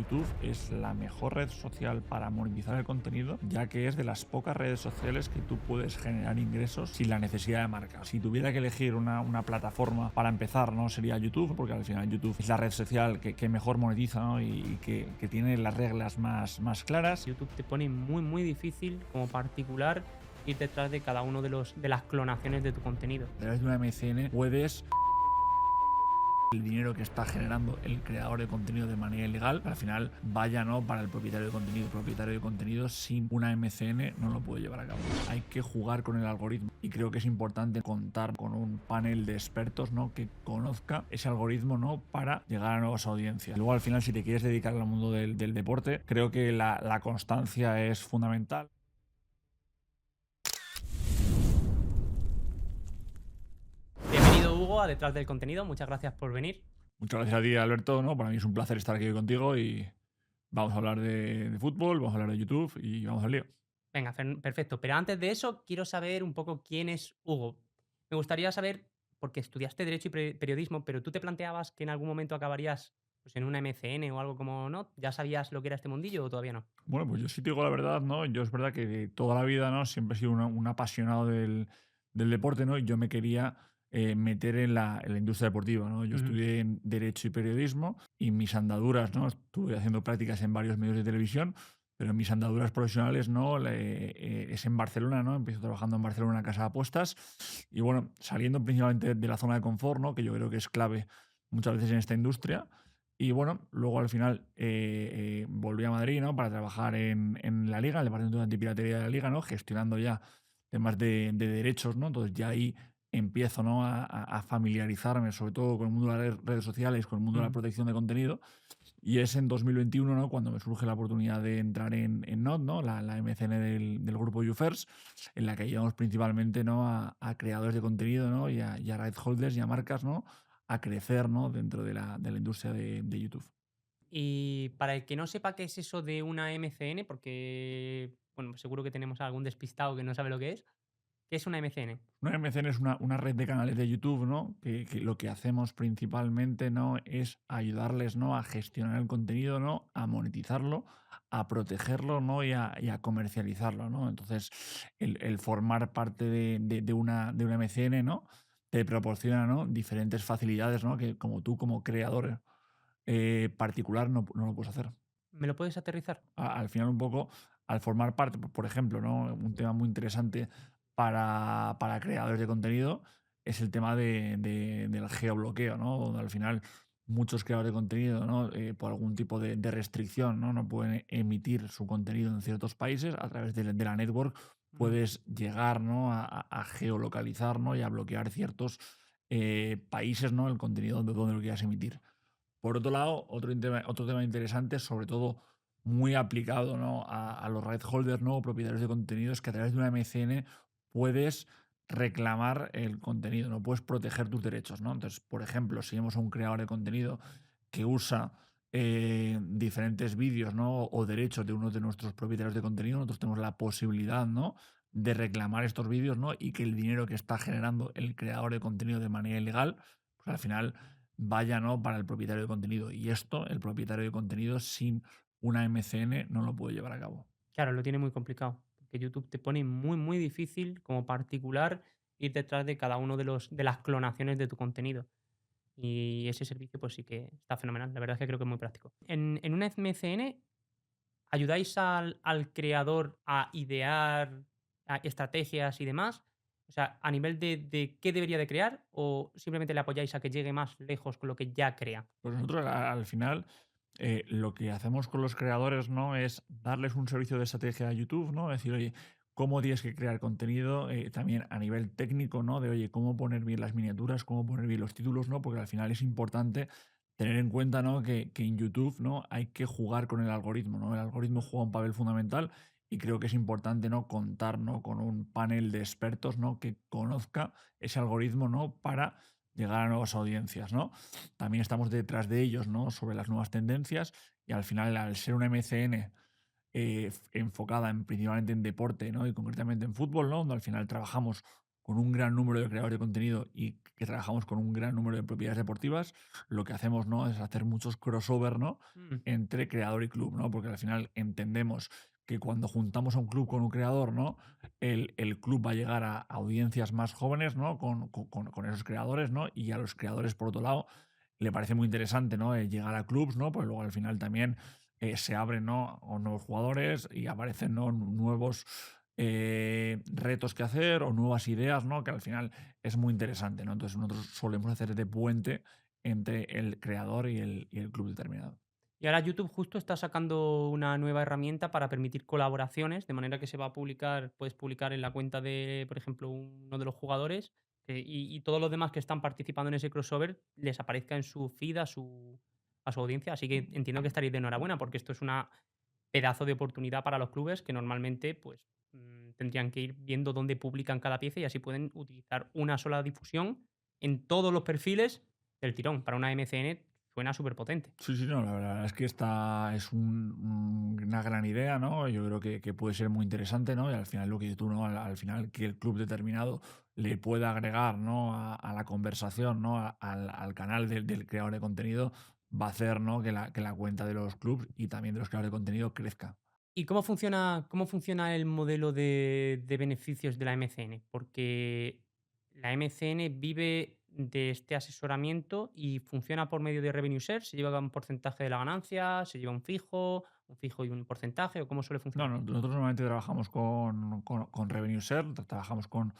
YouTube es la mejor red social para monetizar el contenido, ya que es de las pocas redes sociales que tú puedes generar ingresos sin la necesidad de marca. Si tuviera que elegir una plataforma para empezar, no sería YouTube, porque al final YouTube es la red social que mejor monetiza, ¿no? y que tiene las reglas más claras. YouTube te pone muy difícil como particular ir detrás de cada uno de las clonaciones de tu contenido. A través de una MCN puedes el dinero que está generando el creador de contenido de manera ilegal, al final vaya no para el propietario de contenido. El propietario de contenido sin una MCN no lo puede llevar a cabo. Hay que jugar con el algoritmo y creo que es importante contar con un panel de expertos, ¿no? que conozca ese algoritmo, ¿no? para llegar a nuevas audiencias. Luego al final, si te quieres dedicar al mundo del deporte, creo que la constancia es fundamental. Bienvenido, Hugo, a Detrás del Contenido. Muchas gracias por venir. Muchas gracias a ti, Alberto, ¿no? Para mí es un placer estar aquí hoy contigo y vamos a hablar de fútbol, vamos a hablar de YouTube y vamos al lío. Venga, perfecto. Pero antes de eso, quiero saber un poco quién es Hugo. Me gustaría saber, porque estudiaste Derecho y Periodismo, pero tú te planteabas que en algún momento acabarías pues, en una MCN o algo como, ¿no? ¿Ya sabías lo que era este mundillo o todavía no? Bueno, pues yo sí te digo la verdad, ¿no? Yo es verdad que de toda la vida, ¿no? Siempre he sido un apasionado del deporte, ¿no? Y yo me quería meter en la industria deportiva, ¿no? Yo Ujú. estudié en Derecho y Periodismo y mis andaduras, ¿no? Estuve haciendo prácticas en varios medios de televisión, pero mis andaduras profesionales, ¿no? Es en Barcelona, ¿no? Empiezo trabajando en Barcelona en una casa de apuestas y, bueno, saliendo principalmente de la zona de confort, ¿no? Que yo creo que es clave muchas veces en esta industria. Y bueno, luego al final volví a Madrid, ¿no? Para trabajar en la Liga, en el departamento de antipiratería de la Liga, ¿no? Gestionando ya temas de derechos, ¿no? Entonces ya ahí empiezo, ¿no? a familiarizarme sobre todo con el mundo de las redes sociales, con el mundo de la Ujú. protección de contenido. Y es en 2021, ¿no? Cuando me surge la oportunidad de entrar en NOT, ¿no? La MCN del grupo YouFirst, en la que ayudamos principalmente, ¿no? a creadores de contenido, ¿no? y a right holders y a marcas, ¿no? a crecer, ¿no? dentro de la industria de YouTube. Y para el que no sepa qué es eso de una MCN, porque, bueno, seguro que tenemos algún despistado que no sabe lo que es. ¿Qué es una MCN? Una MCN es una red de canales de YouTube, ¿no? Que lo que hacemos principalmente, ¿no? es ayudarles, ¿no? a gestionar el contenido, ¿no? a monetizarlo, a protegerlo, ¿no? y a comercializarlo, ¿no? Entonces, el formar parte de una MCN, ¿no? te proporciona, ¿no? diferentes facilidades, ¿no? que como tú, como creador particular, no lo puedes hacer. ¿Me lo puedes aterrizar? Al final un poco, al formar parte, por ejemplo, ¿no? Un tema muy interesante para creadores de contenido es el tema del geobloqueo, ¿no? Donde al final muchos creadores de contenido, ¿no? Por algún tipo de restricción, ¿no? No pueden emitir su contenido en ciertos países. A través de la network Ujú. puedes llegar, ¿no? a geolocalizar, ¿no? y a bloquear ciertos países, ¿no? el contenido donde lo quieras emitir. Por otro lado, otro tema interesante, sobre todo muy aplicado, ¿no? a los right holders, ¿no? o propietarios de contenido, es que a través de una MCN puedes reclamar el contenido, no puedes proteger tus derechos, ¿no? Entonces, por ejemplo, si vemos a un creador de contenido que usa diferentes vídeos, ¿no? o derechos de uno de nuestros propietarios de contenido, nosotros tenemos la posibilidad, ¿no? de reclamar estos vídeos, ¿no? y que el dinero que está generando el creador de contenido de manera ilegal, pues al final vaya, ¿no? para el propietario de contenido. Y esto, el propietario de contenido sin una MCN no lo puede llevar a cabo. Claro, lo tiene muy complicado, porque YouTube te pone muy difícil como particular ir detrás de cada uno de las clonaciones de tu contenido. Y ese servicio, pues sí que está fenomenal. La verdad es que creo que es muy práctico. En una MCN, ¿ayudáis al creador a idear estrategias y demás? O sea, a nivel de qué debería de crear, o simplemente le apoyáis a que llegue más lejos con lo que ya crea. Pues nosotros al final lo que hacemos con los creadores, ¿no? es darles un servicio de estrategia a YouTube, ¿no? Es decir, oye, cómo tienes que crear contenido, también a nivel técnico, ¿no? De oye, cómo poner bien las miniaturas, cómo poner bien los títulos, ¿no? Porque al final es importante tener en cuenta, ¿no? que en YouTube, ¿no? hay que jugar con el algoritmo, ¿no? El algoritmo juega un papel fundamental y creo que es importante, ¿no? contar, ¿no? con un panel de expertos, ¿no? que conozca ese algoritmo, ¿no? para llegar a nuevas audiencias, ¿no? También estamos detrás de ellos, ¿no? Sobre las nuevas tendencias y al final, al ser una MCN enfocada principalmente en deporte, ¿no? Y concretamente en fútbol, ¿no? Donde al final trabajamos con un gran número de creadores de contenido y que trabajamos con un gran número de propiedades deportivas, lo que hacemos, ¿no?, es hacer muchos crossover, ¿no?, Mm. entre creador y club, ¿no? Porque al final entendemos que cuando juntamos a un club con un creador, ¿no?, el club va a llegar a audiencias más jóvenes, ¿no?, con esos creadores, ¿no? Y a los creadores, por otro lado, le parece muy interesante, ¿no?, llegar a clubs, ¿no? Pues luego al final también se abren, ¿no?, a nuevos jugadores y aparecen, ¿no?, nuevos retos que hacer o nuevas ideas, ¿no? Que al final es muy interesante, ¿no? Entonces nosotros solemos hacer de puente entre el creador y el club determinado. Y ahora YouTube justo está sacando una nueva herramienta para permitir colaboraciones, de manera que se va a publicar, puedes publicar en la cuenta de, por ejemplo, uno de los jugadores, y todos los demás que están participando en ese crossover les aparezca en su feed a su audiencia. Así que entiendo que estaréis de enhorabuena, porque esto es una pedazo de oportunidad para los clubes que normalmente pues tendrían que ir viendo dónde publican cada pieza y así pueden utilizar una sola difusión en todos los perfiles del tirón. Para una MCN suena súper potente. Sí, sí, no, la verdad es que esta es una gran idea, ¿no? Yo creo que puede ser muy interesante, ¿no? Y al final lo que dices tú, ¿no? Al final que el club determinado le pueda agregar, ¿no?, a la conversación, ¿no?, al canal del creador de contenido, va a hacer, ¿no?, que la cuenta de los clubs y también de los creadores de contenido crezca. ¿Y cómo funciona el modelo de beneficios de la MCN? Porque la MCN vive de este asesoramiento y funciona por medio de revenue share, se lleva un porcentaje de la ganancia, se lleva un fijo y un porcentaje, ¿o cómo suele No, funcionar? no, nosotros normalmente trabajamos con revenue share, trabajamos con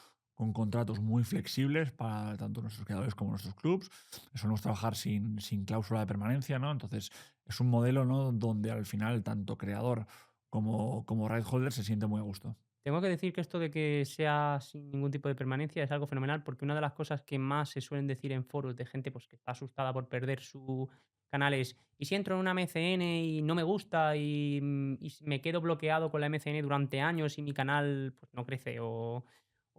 contratos muy flexibles para tanto nuestros creadores como nuestros clubs. Solemos trabajar sin cláusula de permanencia, ¿no? Entonces, es un modelo, ¿no?, donde al final tanto creador como right holder se siente muy a gusto. Tengo que decir que esto de que sea sin ningún tipo de permanencia es algo fenomenal, porque una de las cosas que más se suelen decir en foros de gente pues, que está asustada por perder su canal es: ¿y si entro en una MCN y no me gusta y me quedo bloqueado con la MCN durante años y mi canal pues, no crece o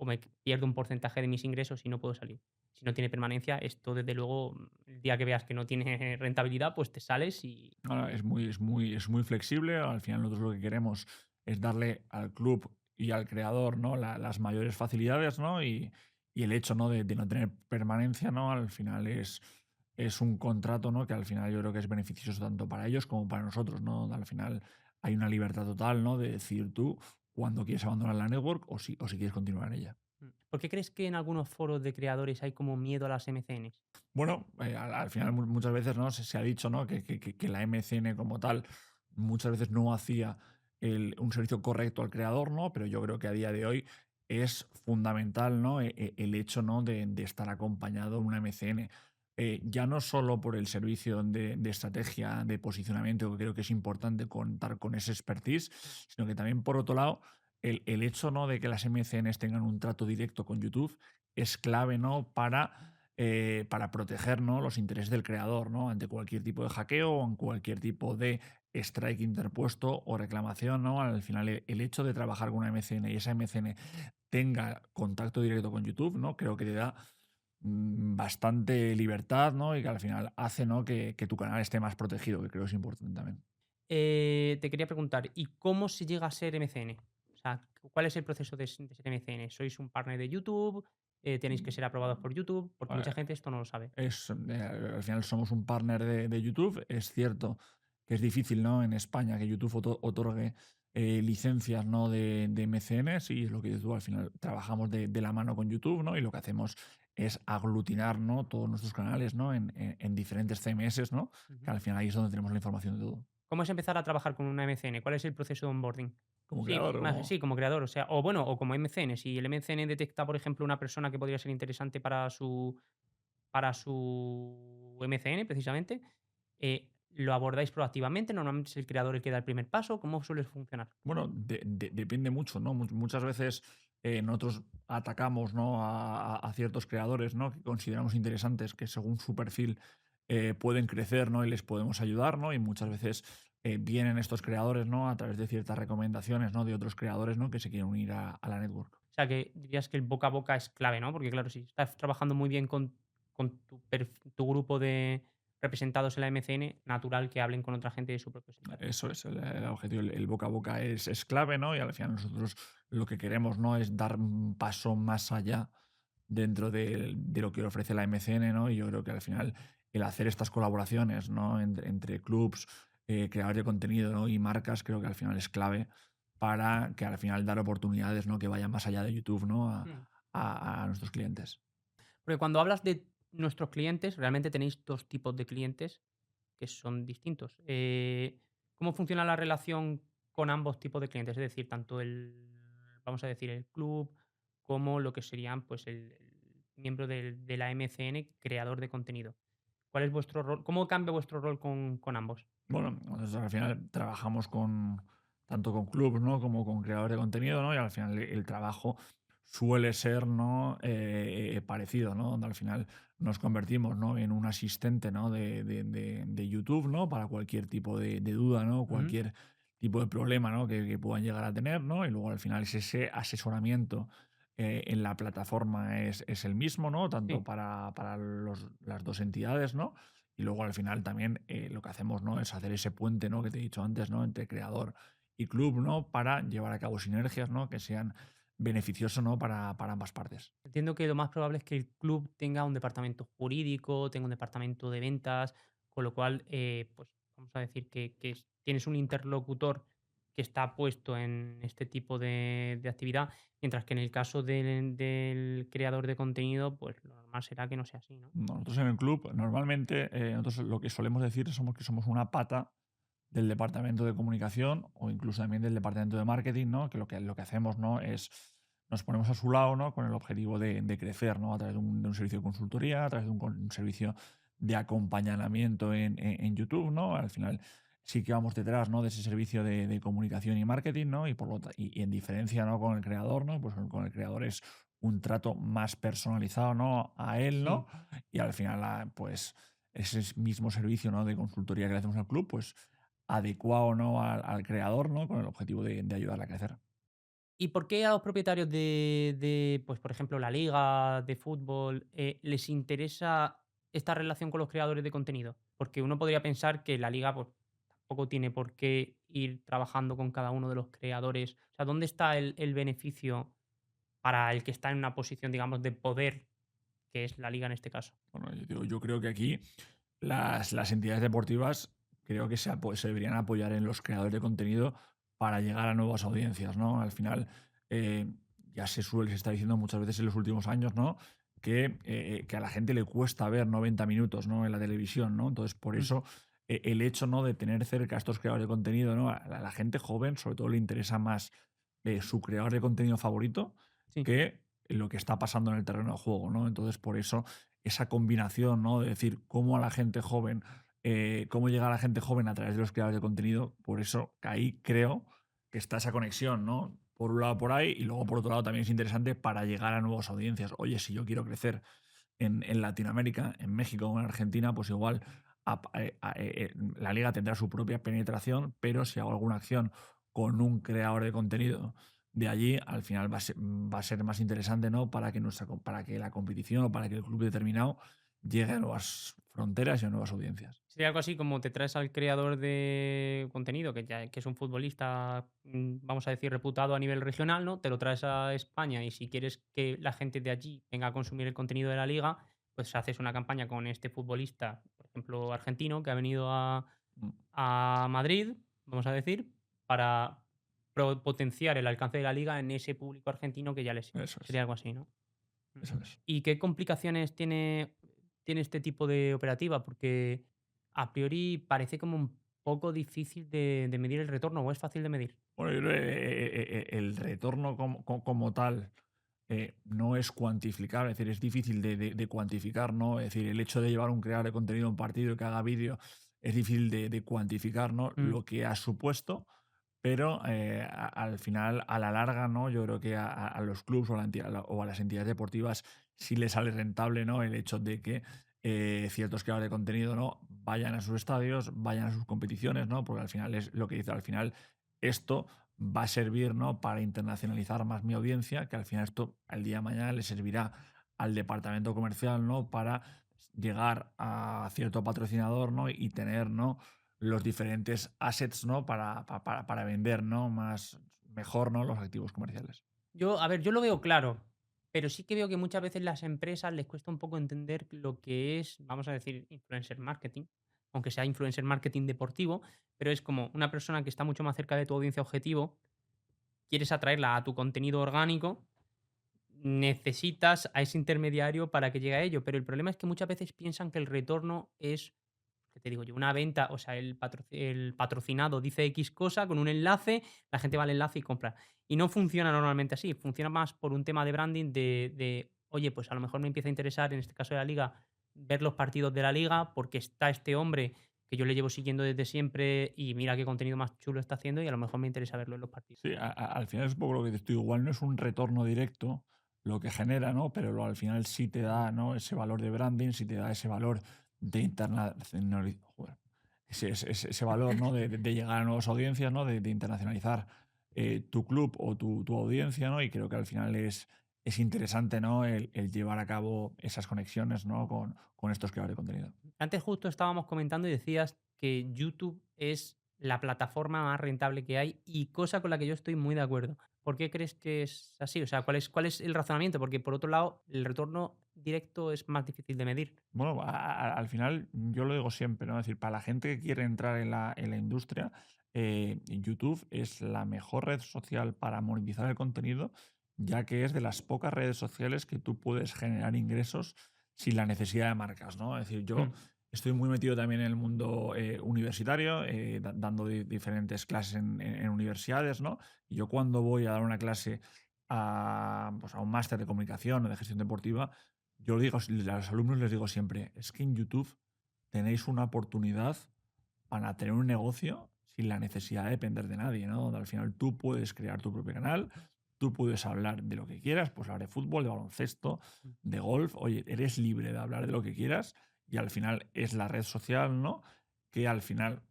me pierdo un porcentaje de mis ingresos y no puedo salir? Si no tiene permanencia, esto desde luego, el día que veas que no tiene rentabilidad, pues te sales y... Ahora, es muy flexible. Al final, nosotros lo que queremos es darle al club y al creador, ¿no?, las mayores facilidades, ¿no? Y el hecho, ¿no?, de no tener permanencia, ¿no?, al final es un contrato, ¿no?, que al final yo creo que es beneficioso tanto para ellos como para nosotros, ¿no? Al final hay una libertad total, ¿no?, de decidir tú cuándo quieres abandonar la network o si quieres continuar en ella. ¿Por qué crees que en algunos foros de creadores hay como miedo a las MCNs? Bueno, al final muchas veces, ¿no?, se ha dicho, ¿no?, que la MCN como tal muchas veces no hacía un servicio correcto al creador, ¿no? Pero yo creo que a día de hoy es fundamental, ¿no?, el hecho, ¿no?, de estar acompañado en una MCN. Ya no solo por el servicio de estrategia, de posicionamiento, que creo que es importante contar con ese expertise, sino que también, por otro lado, el hecho, ¿no?, de que las MCNs tengan un trato directo con YouTube es clave, ¿no?, para proteger, ¿no?, los intereses del creador, ¿no?, ante cualquier tipo de hackeo o en cualquier tipo de strike interpuesto o reclamación, ¿no? Al final, el hecho de trabajar con una MCN y esa MCN tenga contacto directo con YouTube, ¿no?, creo que te da bastante libertad, ¿no? Y que al final hace, ¿no?, que tu canal esté más protegido, que creo que es importante también. Te quería preguntar, ¿y cómo se llega a ser MCN? O sea, ¿cuál es el proceso de ser MCN? ¿Sois un partner de YouTube? ¿Tenéis que ser aprobados por YouTube? Porque mucha gente esto no lo sabe. Al final somos un partner de YouTube. Es cierto que es difícil, ¿no?, en España que YouTube otorgue licencias, ¿no?, de MCNs, y es lo que dices tú, al final trabajamos de la mano con YouTube, ¿no? Y lo que hacemos es aglutinar, ¿no?, todos nuestros canales, ¿no?, en diferentes CMS, ¿no? Que Ujú. al final ahí es donde tenemos la información de todo. ¿Cómo es empezar a trabajar con una MCN? ¿Cuál es el proceso de onboarding? Como Sí, creador, sí, como creador, o sea, o bueno, o como MCN. Si el MCN detecta, por ejemplo, una persona que podría ser interesante para su MCN, precisamente, ¿lo abordáis proactivamente? ¿Normalmente es el creador el que da el primer paso? ¿Cómo suele funcionar? bueno, depende mucho, ¿no? Muchas veces nosotros atacamos, ¿no?, a ciertos creadores, ¿no?, que consideramos interesantes, que según su perfil pueden crecer, ¿no?, y les podemos ayudar, ¿no? Y muchas veces vienen estos creadores, ¿no?, a través de ciertas recomendaciones, ¿no?, de otros creadores, ¿no?, que se quieren unir a la network. O sea, que dirías que el boca a boca es clave, ¿no? Porque claro, si estás trabajando muy bien con tu grupo representados en la MCN, natural que hablen con otra gente de su propio sector. Eso es el objetivo, el boca a boca es clave, ¿no? Y al final nosotros lo que queremos, ¿no? Es dar un paso más allá dentro de lo que ofrece la MCN, ¿no? Y yo creo que al final el hacer estas colaboraciones, ¿no? Entre clubs, creadores de contenido, ¿no? Y marcas, creo que al final es clave para que al final dar oportunidades, ¿no? Que vayan más allá de YouTube, ¿no? Mm. A nuestros clientes. Porque cuando hablas de nuestros clientes, realmente tenéis 2 tipos de clientes que son distintos. ¿Cómo funciona la relación con ambos tipos de clientes? Es decir, tanto vamos a decir, el club, como lo que serían, pues, el miembro de la MCN, creador de contenido. ¿Cuál es vuestro rol? ¿Cómo cambia vuestro rol con ambos? Bueno, nosotros al final trabajamos tanto con clubs, ¿no? Como con creadores de contenido, ¿no? Y al final el trabajo suele ser, ¿no? Parecido, ¿no? Donde al final nos convertimos, ¿no? En un asistente, ¿no? De YouTube, ¿no? Para cualquier tipo de duda, ¿no? Ujú. Cualquier tipo de problema, ¿no? Que puedan llegar a tener, ¿no? Y luego al final es ese asesoramiento en la plataforma es el mismo, ¿no? Tanto Sí. para las dos entidades, ¿no? Y luego al final también lo que hacemos, ¿no? Es hacer ese puente, ¿no? Que te he dicho antes, ¿no? Entre creador y club, ¿no? Para llevar a cabo sinergias, ¿no? Que sean beneficiosas, ¿no? Para ambas partes. Entiendo que lo más probable es que el club tenga un departamento jurídico, tenga un departamento de ventas, con lo cual, pues vamos a decir que tienes un interlocutor que está puesto en este tipo de actividad, mientras que en el caso del creador de contenido, pues lo normal será que no sea así, ¿no? Nosotros en el club, normalmente, nosotros lo que solemos decir somos que somos una pata del departamento de comunicación o incluso también del departamento de marketing, ¿no? Que lo que hacemos, ¿no? Es nos ponemos a su lado, ¿no? Con el objetivo de crecer, ¿no? A través de un servicio de consultoría, a través de un servicio de acompañamiento en YouTube, ¿no? Al final sí que vamos detrás, ¿no? De ese servicio de comunicación y marketing, ¿no? Y en diferencia, ¿no? Con el creador, ¿no? Pues con el creador es un trato más personalizado, ¿no? A él, ¿no? Sí. Y al final, pues ese mismo servicio, ¿no? De consultoría que le hacemos al club, pues adecuado, ¿no? Al creador, ¿no? Con el objetivo de ayudarle a crecer. ¿Y por qué a los propietarios pues, por ejemplo, la liga de fútbol, les interesa esta relación con los creadores de contenido? Porque uno podría pensar que la liga, pues, tampoco tiene por qué ir trabajando con cada uno de los creadores. O sea, ¿dónde está el beneficio para el que está en una posición, digamos, de poder, que es la liga en este caso? Bueno, yo creo que aquí las entidades deportivas creo que se deberían apoyar en los creadores de contenido para llegar a nuevas audiencias, ¿no? Al final, ya se está diciendo muchas veces en los últimos años, ¿no? Que a la gente le cuesta ver 90 minutos, ¿no? En la televisión, ¿no? Entonces, por Mm, eso el hecho, ¿no? De tener cerca a estos creadores de contenido, ¿no? A la gente joven, sobre todo, le interesa más su creador de contenido favorito sí. que lo que está pasando en el terreno de juego, ¿no? Entonces, por eso esa combinación, ¿no? De decir cómo a la gente joven, cómo llega a la gente joven a través de los creadores de contenido, por eso que ahí creo que está esa conexión, ¿no? Por un lado por ahí y luego por otro lado también es interesante para llegar a nuevas audiencias. Oye, si yo quiero crecer en Latinoamérica, en México o en Argentina, pues igual la liga tendrá su propia penetración, pero si hago alguna acción con un creador de contenido de allí, al final va a ser más interesante, ¿no? Para que la competición o para que el club determinado llegue a nuevas fronteras y a nuevas audiencias. Sería algo así como te traes al creador de contenido, que es un futbolista, vamos a decir, reputado a nivel regional, ¿no? Te lo traes a España y si quieres que la gente de allí venga a consumir el contenido de la liga, pues haces una campaña con este futbolista, por ejemplo, argentino, que ha venido Mm, a Madrid, vamos a decir, para potenciar el alcance de la liga en ese público argentino que ya le sigue. Eso es, Sería algo así, ¿no? Mm. eso es. ¿Y qué complicaciones tiene este tipo de operativa? Porque a priori parece como un poco difícil de medir el retorno, ¿o es fácil de medir? Bueno, yo creo que el retorno como tal no es cuantificable, es decir, es difícil de cuantificar, ¿no? Es decir, el hecho de llevar un creador de contenido a un partido que haga vídeo es difícil de cuantificar, ¿no? Mm, Lo que ha supuesto, pero al final, a la larga, ¿no? Yo creo que a los clubes o a las entidades deportivas sí les sale rentable, ¿no? El hecho de que ciertos creadores de contenido, ¿no? Vayan a sus estadios, vayan a sus competiciones, ¿no? Porque al final es lo que dice, al final esto va a servir, ¿no? Para internacionalizar más mi audiencia, que al final esto al día de mañana le servirá al departamento comercial, ¿no? Para llegar a cierto patrocinador, ¿no? Y tener, ¿no? Los diferentes assets, ¿no? Para vender, ¿no? Mejor, ¿no? Los activos comerciales. Yo, a ver, yo lo veo claro, pero sí que veo que muchas veces las empresas les cuesta un poco entender lo que es, vamos a decir, influencer marketing, aunque sea influencer marketing deportivo, pero es como una persona que está mucho más cerca de tu audiencia objetivo, quieres atraerla a tu contenido orgánico, necesitas a ese intermediario para que llegue a ello, pero el problema es que muchas veces piensan que el retorno es, ¿qué te digo yo? Una venta, o sea, el patrocinado dice X cosa con un enlace, la gente va al enlace y compra. Y no funciona normalmente así, funciona más por un tema de branding oye, pues a lo mejor me empieza a interesar, en este caso de la liga, ver los partidos de la liga porque está este hombre que yo le llevo siguiendo desde siempre y mira qué contenido más chulo está haciendo y a lo mejor me interesa verlo en los partidos. Sí, al final es un poco lo que dices tú, igual no es un retorno directo lo que genera, ¿no? Pero al final sí te da, ¿no? Ese valor de branding, sí te da ese valor de joder, ese valor, ¿no? De llegar a nuevas audiencias, ¿no? De internacionalizar tu club o tu audiencia, ¿no? Y creo que al final es interesante, ¿no? El llevar a cabo esas conexiones, ¿no? Con estos creadores de contenido. Antes justo estábamos comentando y decías que YouTube es la plataforma más rentable que hay y cosa con la que yo estoy muy de acuerdo. ¿Por qué crees que es así? O sea, ¿cuál es el razonamiento? Porque por otro lado, el retorno directo es más difícil de medir. Bueno, al final yo lo digo siempre, ¿no? Es decir, para la gente que quiere entrar en la industria, YouTube es la mejor red social para monetizar el contenido, ya que es de las pocas redes sociales que tú puedes generar ingresos sin la necesidad de marcas, ¿no? Es decir, yo Mm, estoy muy metido también en el mundo universitario, dando diferentes clases en universidades, ¿no? Y yo cuando voy a dar una clase pues a un máster de comunicación o de gestión deportiva, yo digo, a los alumnos les digo siempre, es que en YouTube tenéis una oportunidad para tener un negocio sin la necesidad de depender de nadie, ¿no? Donde al final tú puedes crear tu propio canal, tú puedes hablar de lo que quieras, pues hablar de fútbol, de baloncesto, mm. de golf, oye, eres libre de hablar de lo que quieras y al final es la red social, ¿no? Que al final,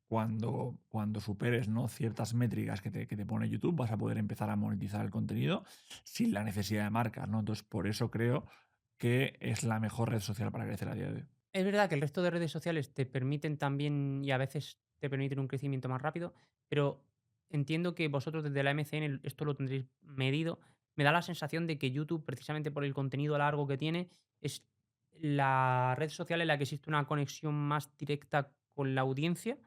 cuando superes, ¿no? Ciertas métricas que te pone YouTube, vas a poder empezar a monetizar el contenido sin la necesidad de marcas, ¿no? Entonces, por eso creo que es la mejor red social para crecer a día de hoy. Es verdad que el resto de redes sociales te permiten también y a veces te permiten un crecimiento más rápido, pero entiendo que vosotros desde la MCN esto lo tendréis medido. Me da la sensación de que YouTube, precisamente por el contenido largo que tiene, es la red social en la que existe una conexión más directa con la audiencia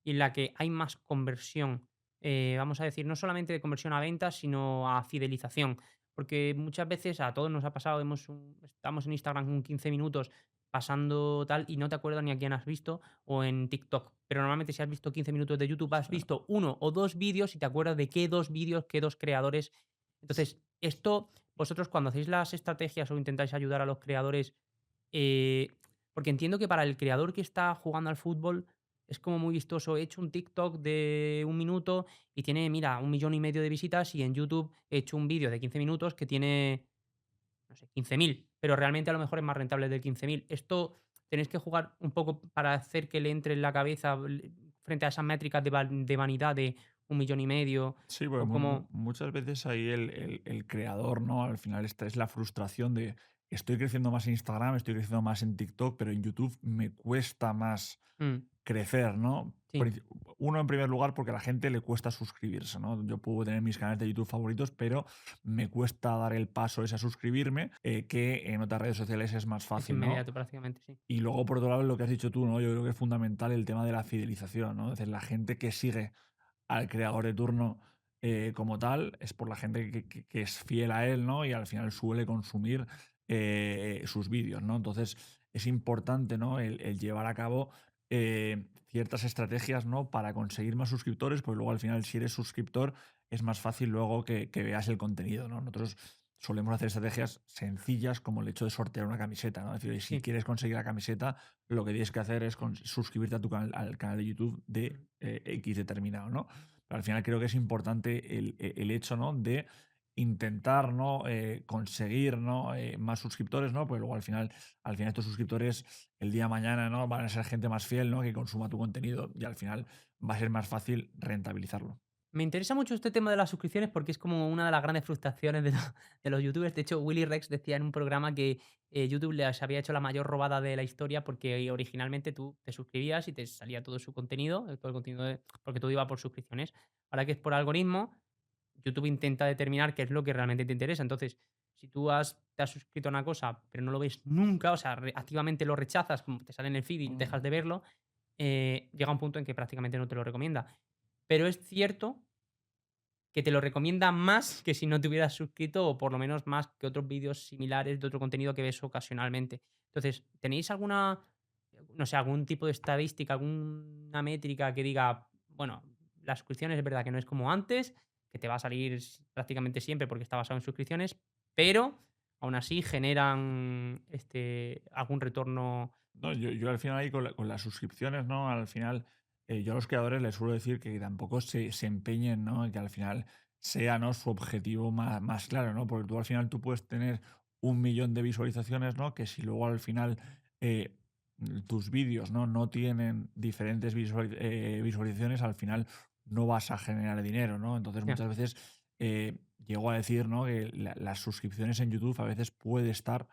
y en la que hay más conversión. Vamos a decir, no solamente de conversión a ventas, sino a fidelización. Porque muchas veces a todos nos ha pasado, estamos en Instagram con 15 minutos pasando tal y no te acuerdas ni a quién has visto o en TikTok. Pero normalmente si has visto 15 minutos de YouTube, has Sí. visto uno o dos vídeos y te acuerdas de qué dos vídeos, qué dos creadores. Entonces, esto, vosotros cuando hacéis las estrategias o intentáis ayudar a los creadores, eh, porque entiendo que para el creador que está jugando al fútbol es como muy vistoso. He hecho un TikTok de un minuto y tiene, mira, 1,5 millones de visitas y en YouTube he hecho un vídeo de 15 minutos que tiene no sé, 15.000, pero realmente a lo mejor es más rentable el del 15.000. Esto tenéis que jugar un poco para hacer que le entre en la cabeza frente a esas métricas de vanidad de 1,5 millones Sí, porque o como... muchas veces ahí el creador, ¿no? Al final esta es la frustración de estoy creciendo más en Instagram, estoy creciendo más en TikTok, pero en YouTube me cuesta más Mm, crecer, ¿no? sí, Uno, en primer lugar, porque a la gente le cuesta suscribirse, ¿no? Yo puedo tener mis canales de YouTube favoritos, pero me cuesta dar el paso ese a suscribirme, que en otras redes sociales es más es fácil, ¿no? inmediato prácticamente, sí. Y luego, por otro lado, lo que has dicho tú, ¿no? Yo creo que es fundamental el tema de la fidelización, ¿no? Es decir, la gente que sigue al creador de turno como tal, es por la gente que es fiel a él, ¿no? Y al final suele consumir sus vídeos, ¿no? Entonces es importante, ¿no? El llevar a cabo ciertas estrategias, ¿no? Para conseguir más suscriptores, porque luego al final si eres suscriptor es más fácil luego que veas el contenido, ¿no? Nosotros solemos hacer estrategias sencillas como el hecho de sortear una camiseta, ¿no? Es decir, si Sí. quieres conseguir la camiseta, lo que tienes que hacer es suscribirte a tu canal, al canal de YouTube de Mm. X determinado, ¿no? Pero al final creo que es importante el hecho, ¿no? De intentar, ¿no? Conseguir, ¿no? Más suscriptores, ¿no? Porque luego al final estos suscriptores el día de mañana, ¿no? Van a ser gente más fiel, ¿no? Que consuma tu contenido y al final va a ser más fácil rentabilizarlo. Me interesa mucho este tema de las suscripciones porque es como una de las grandes frustraciones de los youtubers. De hecho, Willy Rex decía en un programa que YouTube les había hecho la mayor robada de la historia porque originalmente tú te suscribías y te salía todo su contenido, todo el contenido porque todo iba por suscripciones. Ahora que es por algoritmo, YouTube intenta determinar qué es lo que realmente te interesa. Entonces, si te has suscrito a una cosa, pero no lo ves nunca, o sea, activamente lo rechazas, como te sale en el feed y Mm. dejas de verlo, llega un punto en que prácticamente no te lo recomienda. Pero es cierto que te lo recomienda más que si no te hubieras suscrito, o por lo menos más que otros vídeos similares de otro contenido que ves ocasionalmente. Entonces, ¿tenéis alguna, no sé, algún tipo de estadística, alguna métrica que diga, bueno, las suscripciones es verdad que no es como antes, que te va a salir prácticamente siempre porque está basado en suscripciones, pero aún así generan algún retorno? No, yo al final ahí con las suscripciones, ¿no? Al final, yo a los creadores les suelo decir que tampoco se empeñen, ¿no? Que al final sea, ¿no? Su objetivo más claro, ¿no? Porque tú al final tú puedes tener 1 millón de visualizaciones, ¿no? Que si luego al final eh, tus vídeos, ¿no? No tienen diferentes visualizaciones, al final no vas a generar dinero, ¿no? Entonces Ya, muchas veces llego a decir, ¿no? Que las suscripciones en YouTube a veces puede estar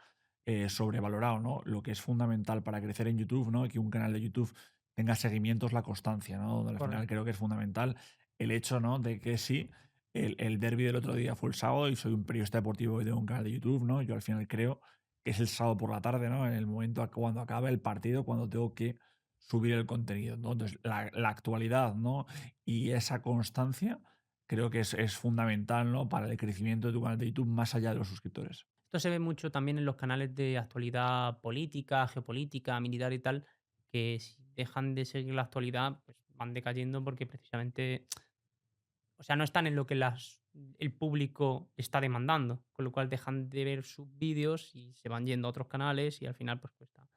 sobrevalorado, ¿no? Lo que es fundamental para crecer en YouTube, ¿no? Que un canal de YouTube tenga seguimiento es la constancia, ¿no? Donde al final correcto. creo que es fundamental el hecho, ¿no? De que sí, el derbi del otro día fue el sábado y soy un periodista deportivo y tengo un canal de YouTube, ¿no? Yo al final creo que es el sábado por la tarde, ¿no? En el momento cuando acaba el partido, cuando tengo que subir el contenido, ¿no? Entonces, la actualidad, ¿no? Y esa constancia creo que es fundamental, ¿no? Para el crecimiento de tu canal de YouTube más allá de los suscriptores. Esto se ve mucho también en los canales de actualidad política, geopolítica, militar y tal, que si dejan de seguir la actualidad, pues van decayendo porque precisamente, o sea, no están en lo que el público está demandando, con lo cual dejan de ver sus vídeos y se van yendo a otros canales y al final pues cuesta.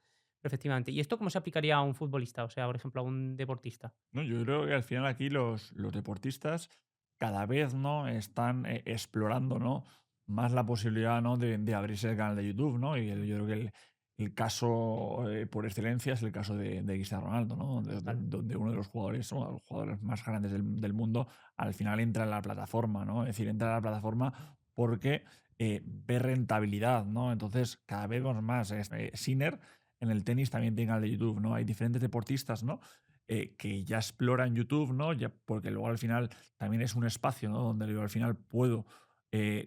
Pero efectivamente. ¿Y esto cómo se aplicaría a un futbolista? O sea, por ejemplo, a un deportista. No, yo creo que al final aquí los deportistas cada vez ¿no? Están explorando ¿no? más la posibilidad ¿no? de abrirse el canal de YouTube, ¿no? Y yo creo que el caso por excelencia es el caso de Cristiano Ronaldo, ¿no? Total. Donde uno de los jugadores, uno de los jugadores más grandes del mundo, al final entra en la plataforma, ¿no? Es decir, entra en la plataforma porque ve rentabilidad, ¿no? Entonces, cada vez vemos más. Sinner en el tenis también tiene canal de YouTube, ¿no? Hay diferentes deportistas, ¿no? Que ya exploran YouTube, ¿no? Ya, porque luego al final también es un espacio, ¿no? Donde yo al final puedo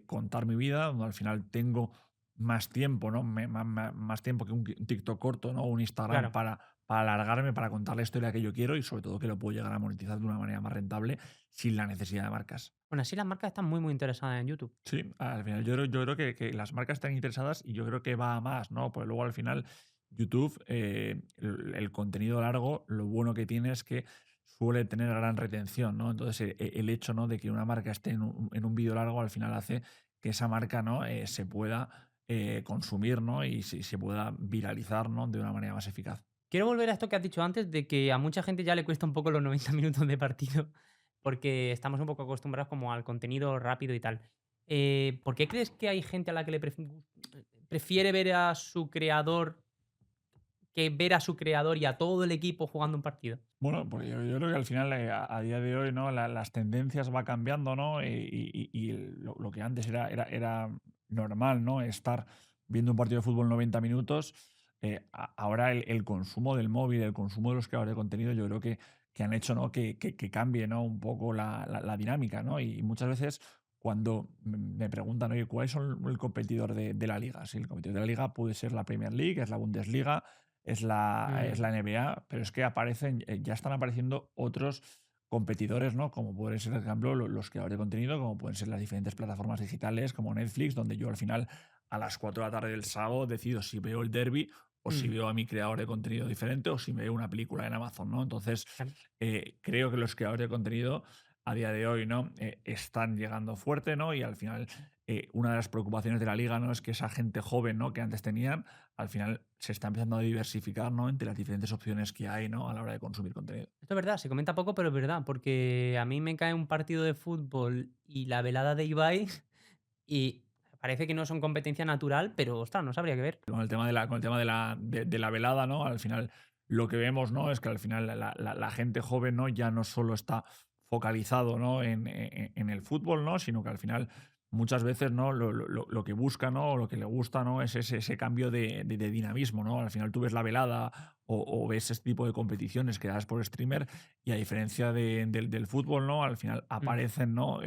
contar mi vida, donde al final tengo más tiempo, ¿no? Más tiempo que un TikTok corto, ¿no? Un Instagram Claro. para alargarme, para contar la historia que yo quiero y sobre todo que lo puedo llegar a monetizar de una manera más rentable sin la necesidad de marcas. Bueno, así las marcas están muy, muy interesadas en YouTube. Sí, al final yo creo que las marcas están interesadas y yo creo que va a más, ¿no? Pues luego al final YouTube, el contenido largo, lo bueno que tiene es que suele tener gran retención, ¿no? Entonces el hecho, ¿no? De que una marca esté en un vídeo largo al final hace que esa marca, ¿no? Se pueda consumir, ¿no? Y se pueda viralizar, ¿no? De una manera más eficaz. Quiero volver a esto que has dicho antes, de que a mucha gente ya le cuesta un poco los 90 minutos de partido, porque estamos un poco acostumbrados como al contenido rápido y tal. ¿Por qué crees que hay gente a la que prefiere ver a su creador que ver a su creador y a todo el equipo jugando un partido? Bueno, porque yo creo que al final, a día de hoy, ¿no? Las tendencias va cambiando, ¿no? Lo que antes era normal, ¿no? Estar viendo un partido de fútbol 90 minutos. Ahora el consumo del móvil, el consumo de los creadores de contenido, yo creo que han hecho, ¿no? Que cambie, ¿no? Un poco la dinámica, ¿no? Y muchas veces cuando me preguntan, oye, ¿cuál es el competidor de la liga? Si el competidor de la liga puede ser la Premier League, es la Bundesliga, es la Mm, NBA, pero es que aparecen, ya están apareciendo otros competidores, ¿no? Como pueden ser, por ejemplo, los creadores de contenido, como pueden ser las diferentes plataformas digitales, como Netflix, donde yo al final a las 4 de la tarde del sábado decido si veo el derby o si mm, veo a mi creador de contenido diferente o si me veo una película en Amazon, ¿no? Entonces, claro. creo que los creadores de contenido a día de hoy, ¿no? Están llegando fuerte, ¿no? Y al final, una de las preocupaciones de la liga, ¿no? Es que esa gente joven, ¿no? Que antes tenían, al final se está empezando a diversificar, ¿no? Entre las diferentes opciones que hay, ¿no? A la hora de consumir contenido. Esto es verdad, se comenta poco, pero es verdad, porque a mí me cae un partido de fútbol y la velada de Ibai y parece que no son competencia natural, pero ostras, no sabría qué ver. Con el tema de la velada, ¿no? Al final, lo que vemos, ¿no? Es que al final la gente joven, ¿no? Ya no solo está focalizado, ¿no? En el fútbol, ¿no? Sino que al final muchas veces, ¿no? Lo que busca, ¿no? O lo que le gusta, ¿no? Es ese cambio de dinamismo, ¿no? Al final tú ves la velada o ves este tipo de competiciones creadas por streamer y a diferencia del fútbol, ¿no? Al final Mm, aparecen, ¿no?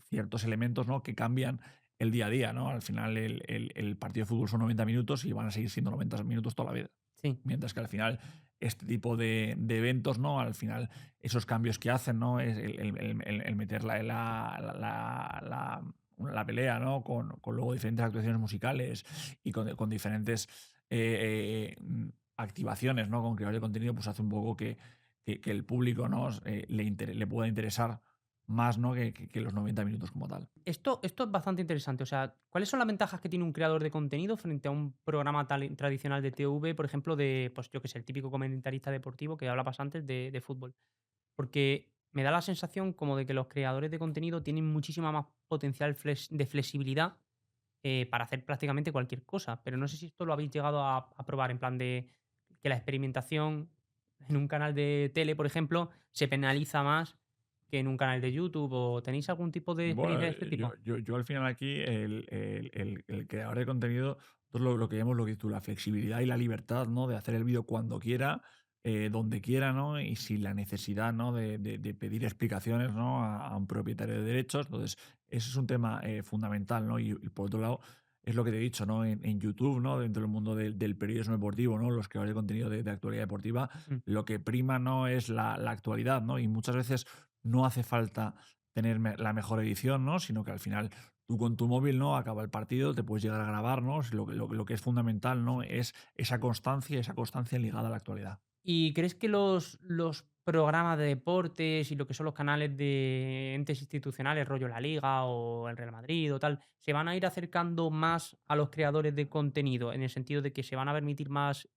Ciertos elementos, ¿no? Que cambian el día a día, ¿no? Al final el partido de fútbol son 90 minutos y van a seguir siendo 90 minutos toda la vida. sí. Mientras que al final este tipo de eventos, ¿no? Al final esos cambios que hacen, ¿no? Es el meter la pelea, ¿no? Con luego diferentes actuaciones musicales y con diferentes activaciones, ¿no? Con creadores de contenido, pues hace un poco que el público, ¿no? Le pueda interesar más, ¿no? Que los 90 minutos como tal. Esto es bastante interesante. O sea, ¿cuáles son las ventajas que tiene un creador de contenido frente a un programa tradicional de TV, por ejemplo, de, pues yo que sé, el típico comentarista deportivo que hablabas antes de fútbol? Porque me da la sensación como de que los creadores de contenido tienen muchísima más potencial de flexibilidad para hacer prácticamente cualquier cosa. Pero no sé si esto lo habéis llegado a probar, en plan de que la experimentación en un canal de tele, por ejemplo, se penaliza más que en un canal de YouTube, o tenéis algún tipo de Bueno, experiencia de este tipo. yo al final aquí, el creador de contenido, nosotros lo que vemos, lo que tú, la flexibilidad y la libertad, ¿no? De hacer el vídeo cuando quiera, donde quiera, ¿no? Y sin la necesidad, ¿no? De pedir explicaciones, ¿no? A un propietario de derechos. Entonces, ese es un tema fundamental, ¿no? Y por otro lado, es lo que te he dicho, ¿no? En YouTube, ¿no? Dentro del mundo del periodismo deportivo, ¿no? Los creadores de contenido de actualidad deportiva, Mm. lo que prima, ¿no? Es la actualidad, ¿no? Y muchas veces no hace falta tener la mejor edición, ¿no? Sino que al final tú con tu móvil, ¿no? Acaba el partido, te puedes llegar a grabar, ¿no? Lo que es fundamental, ¿no? Es esa constancia ligada a la actualidad. ¿Y crees que los programas de deportes y lo que son los canales de entes institucionales, rollo La Liga o el Real Madrid o tal, se van a ir acercando más a los creadores de contenido, en el sentido de que se van a permitir más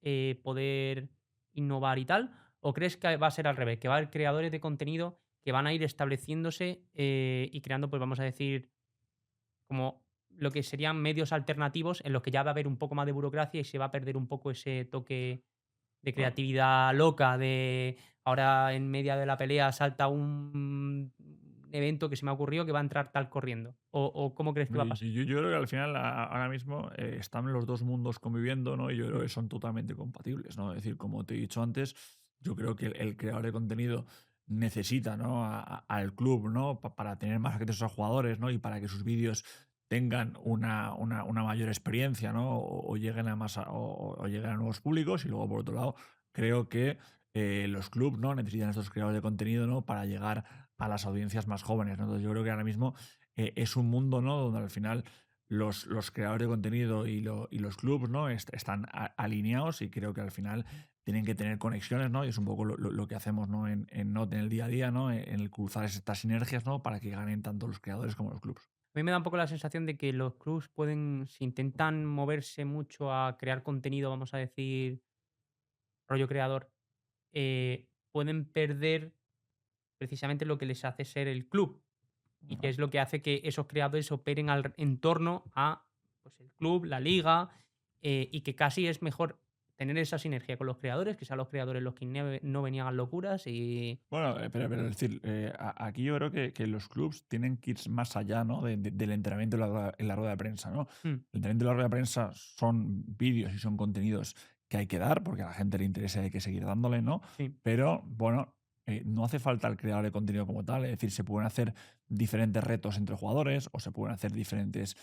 poder innovar y tal? ¿O crees que va a ser al revés, que va a haber creadores de contenido que van a ir estableciéndose y creando, pues vamos a decir, como lo que serían medios alternativos en los que ya va a haber un poco más de burocracia y se va a perder un poco ese toque de Bueno, creatividad loca, de ahora en media de la pelea salta un evento que se me ha ocurrido que va a entrar tal corriendo? ¿O cómo crees que va a pasar? yo creo que al final, ahora mismo, están los dos mundos conviviendo, ¿no? Y yo creo Mm, que son totalmente compatibles, ¿no? Es decir, como te he dicho antes, yo creo que el creador de contenido necesita, ¿no? Al club, ¿no? Para tener más acceso a jugadores, ¿no? Y para que sus vídeos tengan una mayor experiencia, ¿no? O lleguen a más o lleguen a nuevos públicos. Y luego, por otro lado, creo que los clubes, ¿no? Necesitan estos creadores de contenido, ¿no? Para llegar a las audiencias más jóvenes, ¿no? Entonces yo creo que ahora mismo es un mundo, ¿no? Donde al final los creadores de contenido y los clubs, ¿no? Están alineados y creo que al final tienen que tener conexiones, ¿no? Y es un poco lo que hacemos, ¿no? En Note, en el día a día, ¿no? En el cruzar estas sinergias, ¿no? Para que ganen tanto los creadores como los clubs. a mí me da un poco la sensación de que los clubs pueden, si intentan moverse mucho a crear contenido, vamos a decir, rollo creador, pueden perder precisamente lo que les hace ser el club. Y que Ajá. es lo que hace que esos creadores operen en torno a pues, el club, la liga, y que casi es mejor tener esa sinergia con los creadores, que sean los creadores los que no venían a locuras y... Bueno, pero es decir, aquí yo creo que los clubs tienen que ir más allá, ¿no? Del entrenamiento en la rueda de prensa, ¿no? Mm, El entrenamiento en la rueda de prensa son vídeos y son contenidos que hay que dar, porque a la gente le interesa y hay que seguir dándole, ¿no? sí, Pero, bueno, no hace falta el creador de contenido como tal, es decir, se pueden hacer diferentes retos entre jugadores o se pueden hacer diferentes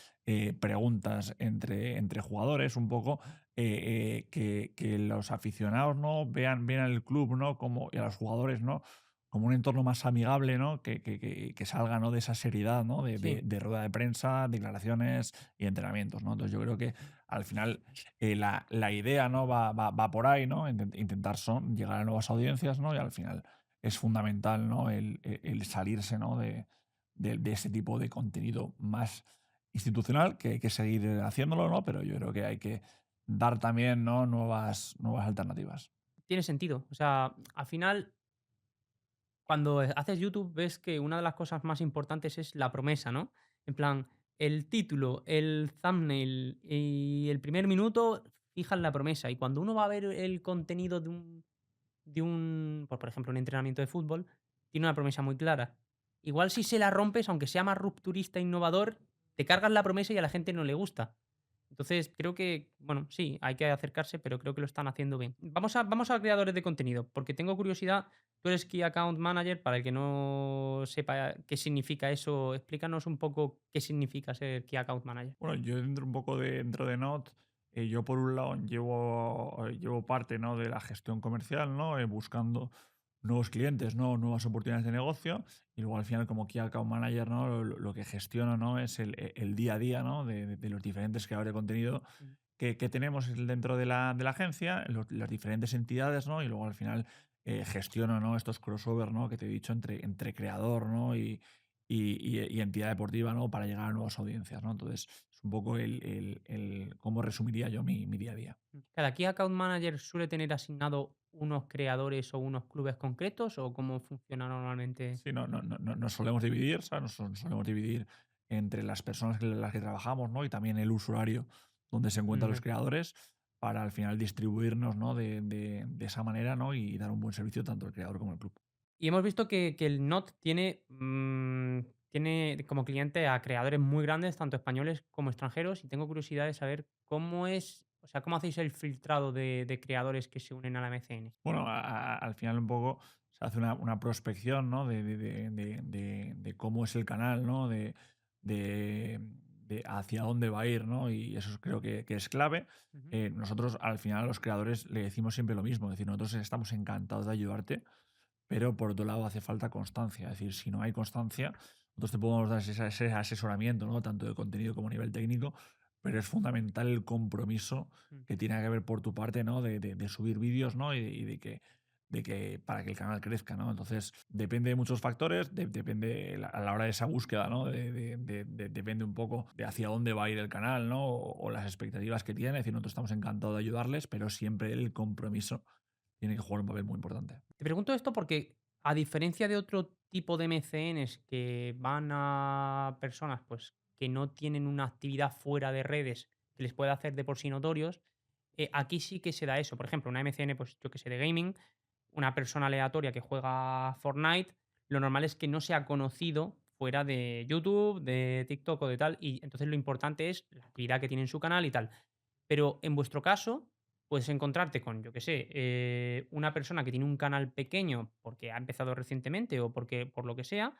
preguntas entre jugadores, un poco, que los aficionados, ¿no? Vean al club, ¿no? Como, y a los jugadores, ¿no? Como un entorno más amigable, ¿no? Que salga, ¿no? De esa seriedad, ¿no? sí. De rueda de prensa, declaraciones y entrenamientos, ¿no? Entonces yo creo que al final la idea, ¿no? Va por ahí, ¿no? Intentar llegar a nuevas audiencias, ¿no? Y al final es fundamental, ¿no? El salirse, ¿no? De ese tipo de contenido más institucional, que hay que seguir haciéndolo, ¿no? Pero yo creo que hay que dar también, ¿no? Nuevas alternativas. Tiene sentido. O sea, al final, cuando haces YouTube, ves que una de las cosas más importantes es la promesa, ¿no? En plan, el título, el thumbnail y el primer minuto fijan la promesa. Y cuando uno va a ver el contenido de un, por ejemplo, un entrenamiento de fútbol, tiene una promesa muy clara. igual si se la rompes, aunque sea más rupturista e innovador, te cargas la promesa y a la gente no le gusta. Entonces, creo que, bueno, sí, hay que acercarse, pero creo que lo están haciendo bien. Vamos a creadores de contenido, porque tengo curiosidad. Tú eres Key Account Manager, para el que no sepa qué significa eso, explícanos un poco qué significa ser Key Account Manager. Bueno, yo dentro un poco dentro de Not, yo por un lado llevo parte, ¿no?, de la gestión comercial, ¿no?, buscando nuevos clientes, ¿no?, nuevas oportunidades de negocio, y luego al final como Key Account Manager, ¿no?, lo que gestiono, ¿no?, es el día a día, ¿no?, de los diferentes creadores de contenido Mm. que tenemos dentro de la agencia, las diferentes entidades, ¿no?, y luego al final gestiono, ¿no?, estos crossover, ¿no?, que te he dicho entre creador, ¿no?, y entidad deportiva, ¿no?, para llegar a nuevas audiencias, ¿no? Entonces, es un poco cómo resumiría yo mi día a día. ¿Cada Key Account Manager suele tener asignado unos creadores o unos clubes concretos o cómo funciona normalmente? Sí, nos solemos dividir, ¿sabes? Nos solemos dividir entre las personas con las que trabajamos, ¿no? Y también el usuario donde se encuentran los Ujú. creadores para al final distribuirnos, ¿no?, de esa manera, ¿no? Y dar un buen servicio tanto al creador como al club. Y hemos visto que el NOT tiene como cliente a creadores muy grandes, tanto españoles como extranjeros, y tengo curiosidad de saber cómo es, o sea, cómo hacéis el filtrado de creadores que se unen a la MCN. Bueno, al final un poco se hace una prospección, ¿no?, de cómo es el canal, ¿no?, de, de hacia dónde va a ir, ¿no? Y eso creo que es clave. Ujú. Nosotros al final a los creadores le decimos siempre lo mismo, es decir, nosotros estamos encantados de ayudarte, pero por otro lado hace falta constancia. Es decir, si no hay constancia, nosotros te podemos dar ese asesoramiento, ¿no?, tanto de contenido como a nivel técnico, pero es fundamental el compromiso Mm. que tiene que haber por tu parte, ¿no?, de subir vídeos, ¿no?, y de que para que el canal crezca, ¿no? Entonces, depende de muchos factores, depende a la hora de esa búsqueda, ¿no? Depende un poco de hacia dónde va a ir el canal, ¿no? O las expectativas que tiene. Es decir, nosotros estamos encantados de ayudarles, pero siempre el compromiso tiene que jugar un papel muy importante. Te pregunto esto porque, a diferencia de otro tipo de mecenas que van a personas pues, que no tienen una actividad fuera de redes que les pueda hacer de por sí notorios, aquí sí que se da eso. Por ejemplo, una MCN, pues yo que sé, de gaming, una persona aleatoria que juega Fortnite, lo normal es que no sea conocido fuera de YouTube, de TikTok o de tal, y entonces lo importante es la actividad que tiene en su canal y tal. Pero en vuestro caso, puedes encontrarte con, yo qué sé, una persona que tiene un canal pequeño porque ha empezado recientemente o porque por lo que sea,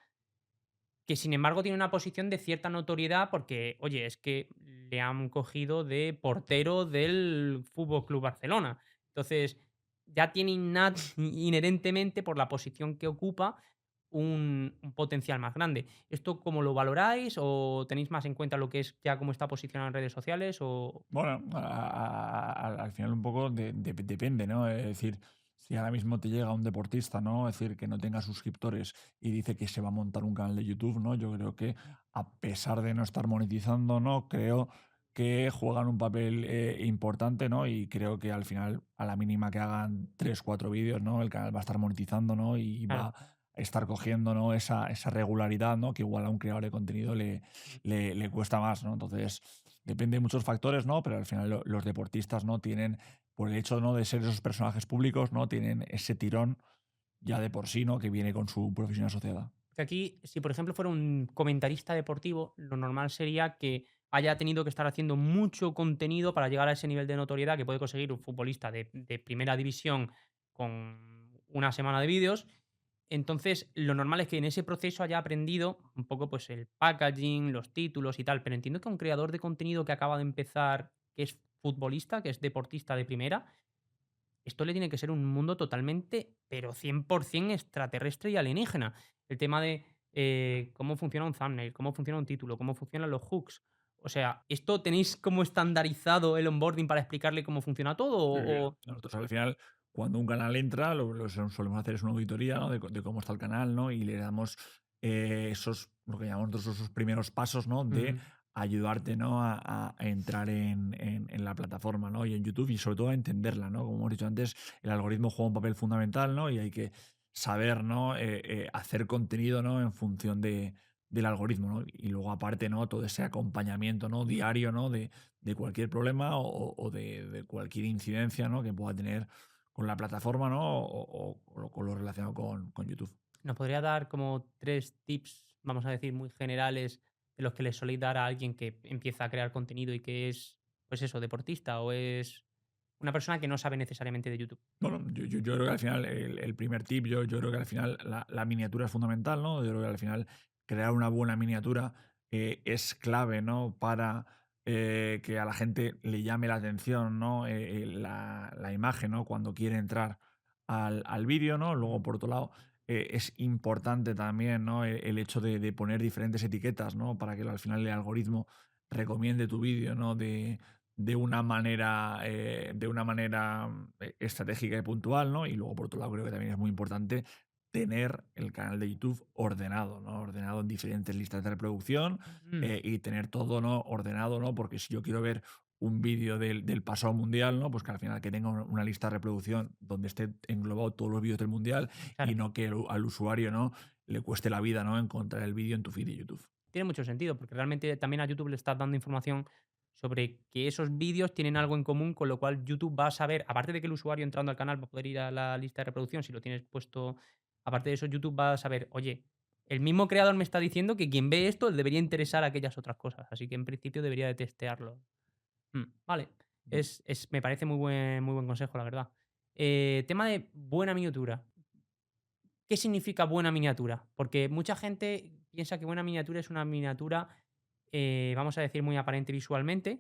que sin embargo tiene una posición de cierta notoriedad porque, oye, es que le han cogido de portero del Fútbol Club Barcelona. Entonces, ya tiene inherentemente, por la posición que ocupa, un potencial más grande. ¿Esto cómo lo valoráis o tenéis más en cuenta lo que es ya cómo está posicionado en redes sociales? O... Bueno, al final un poco depende, ¿no? Es decir, si ahora mismo te llega un deportista, ¿no? Es decir, que no tenga suscriptores y dice que se va a montar un canal de YouTube, ¿no? Yo creo que a pesar de no estar monetizando, ¿no? Creo que juegan un papel importante, ¿no? Y creo que al final, a la mínima que hagan 3 4 vídeos, ¿no? El canal va a estar monetizando, ¿no? Y va Claro. a estar cogiendo, ¿no?, esa regularidad, ¿no?, que igual a un creador de contenido le cuesta más, ¿no? Entonces, depende de muchos factores, ¿no? Pero al final los deportistas, ¿no?, tienen, por el hecho, ¿no?, de ser esos personajes públicos, ¿no?, tienen ese tirón ya de por sí, ¿no?, que viene con su profesión asociada. Que aquí, si por ejemplo fuera un comentarista deportivo, lo normal sería que haya tenido que estar haciendo mucho contenido para llegar a ese nivel de notoriedad que puede conseguir un futbolista de primera división con una semana de vídeos. Entonces, lo normal es que en ese proceso haya aprendido un poco pues el packaging, los títulos y tal. Pero entiendo que un creador de contenido que acaba de empezar, que es futbolista, que es deportista de primera, esto le tiene que ser un mundo totalmente, pero 100% extraterrestre y alienígena. El tema de cómo funciona un thumbnail, cómo funciona un título, cómo funcionan los hooks. O sea, ¿esto tenéis como estandarizado el onboarding para explicarle cómo funciona todo? Sí, O... nosotros al final, cuando un canal entra, lo solemos hacer es una auditoría, ¿no?, de cómo está el canal, ¿no? Y le damos lo que llamamos nosotros esos primeros pasos, ¿no?, de Ujú. ayudarte, ¿no?, a entrar en la plataforma, ¿no?, y en YouTube y sobre todo a entenderla, ¿no? Como hemos dicho antes, el algoritmo juega un papel fundamental, ¿no? Y hay que saber, ¿no?, hacer contenido, ¿no?, en función del algoritmo, ¿no? Y luego aparte, ¿no?, todo ese acompañamiento, ¿no?, diario, ¿no?, de cualquier problema o de cualquier incidencia, ¿no?, que pueda tener con la plataforma, ¿no? O con lo relacionado con YouTube. ¿Nos podría dar como 3 tips, vamos a decir, muy generales de los que le soléis dar a alguien que empieza a crear contenido y que es, pues eso, deportista o es una persona que no sabe necesariamente de YouTube? Bueno, yo creo que al final el primer tip, yo creo que al final la miniatura es fundamental, ¿no? Yo creo que al final crear una buena miniatura es clave, ¿no? Para que a la gente le llame la atención, ¿no? La imagen, ¿no? Cuando quiere entrar al vídeo, ¿no? Luego, Ujú. por otro lado, es importante también, ¿no? El hecho de poner diferentes etiquetas, ¿no? Para que al final el algoritmo recomiende tu vídeo, ¿no? De una manera estratégica y puntual, ¿no? Y luego, por otro lado, creo que también es muy importante tener el canal de YouTube ordenado, ¿no? Ordenado en diferentes listas de reproducción Ujú. y tener todo, ¿no? Ordenado, ¿no? Porque si yo quiero ver un vídeo del pasado mundial, ¿no? Pues que al final que tenga una lista de reproducción donde esté englobado todos los vídeos del mundial y Claro. no que al usuario, ¿no? Le cueste la vida, ¿no? Encontrar el vídeo en tu feed de YouTube. Tiene mucho sentido, porque realmente también a YouTube le estás dando información sobre que esos vídeos tienen algo en común, con lo cual YouTube va a saber, aparte de que el usuario entrando al canal va a poder ir a la lista de reproducción si lo tienes puesto, aparte de eso, YouTube va a saber, oye, el mismo creador me está diciendo que quien ve esto le debería interesar aquellas otras cosas, así que en principio debería de testearlo. Vale, me parece muy buen consejo, la verdad. Tema de buena miniatura. ¿Qué significa buena miniatura? Porque mucha gente piensa que buena miniatura es una miniatura, vamos a decir, muy aparente visualmente,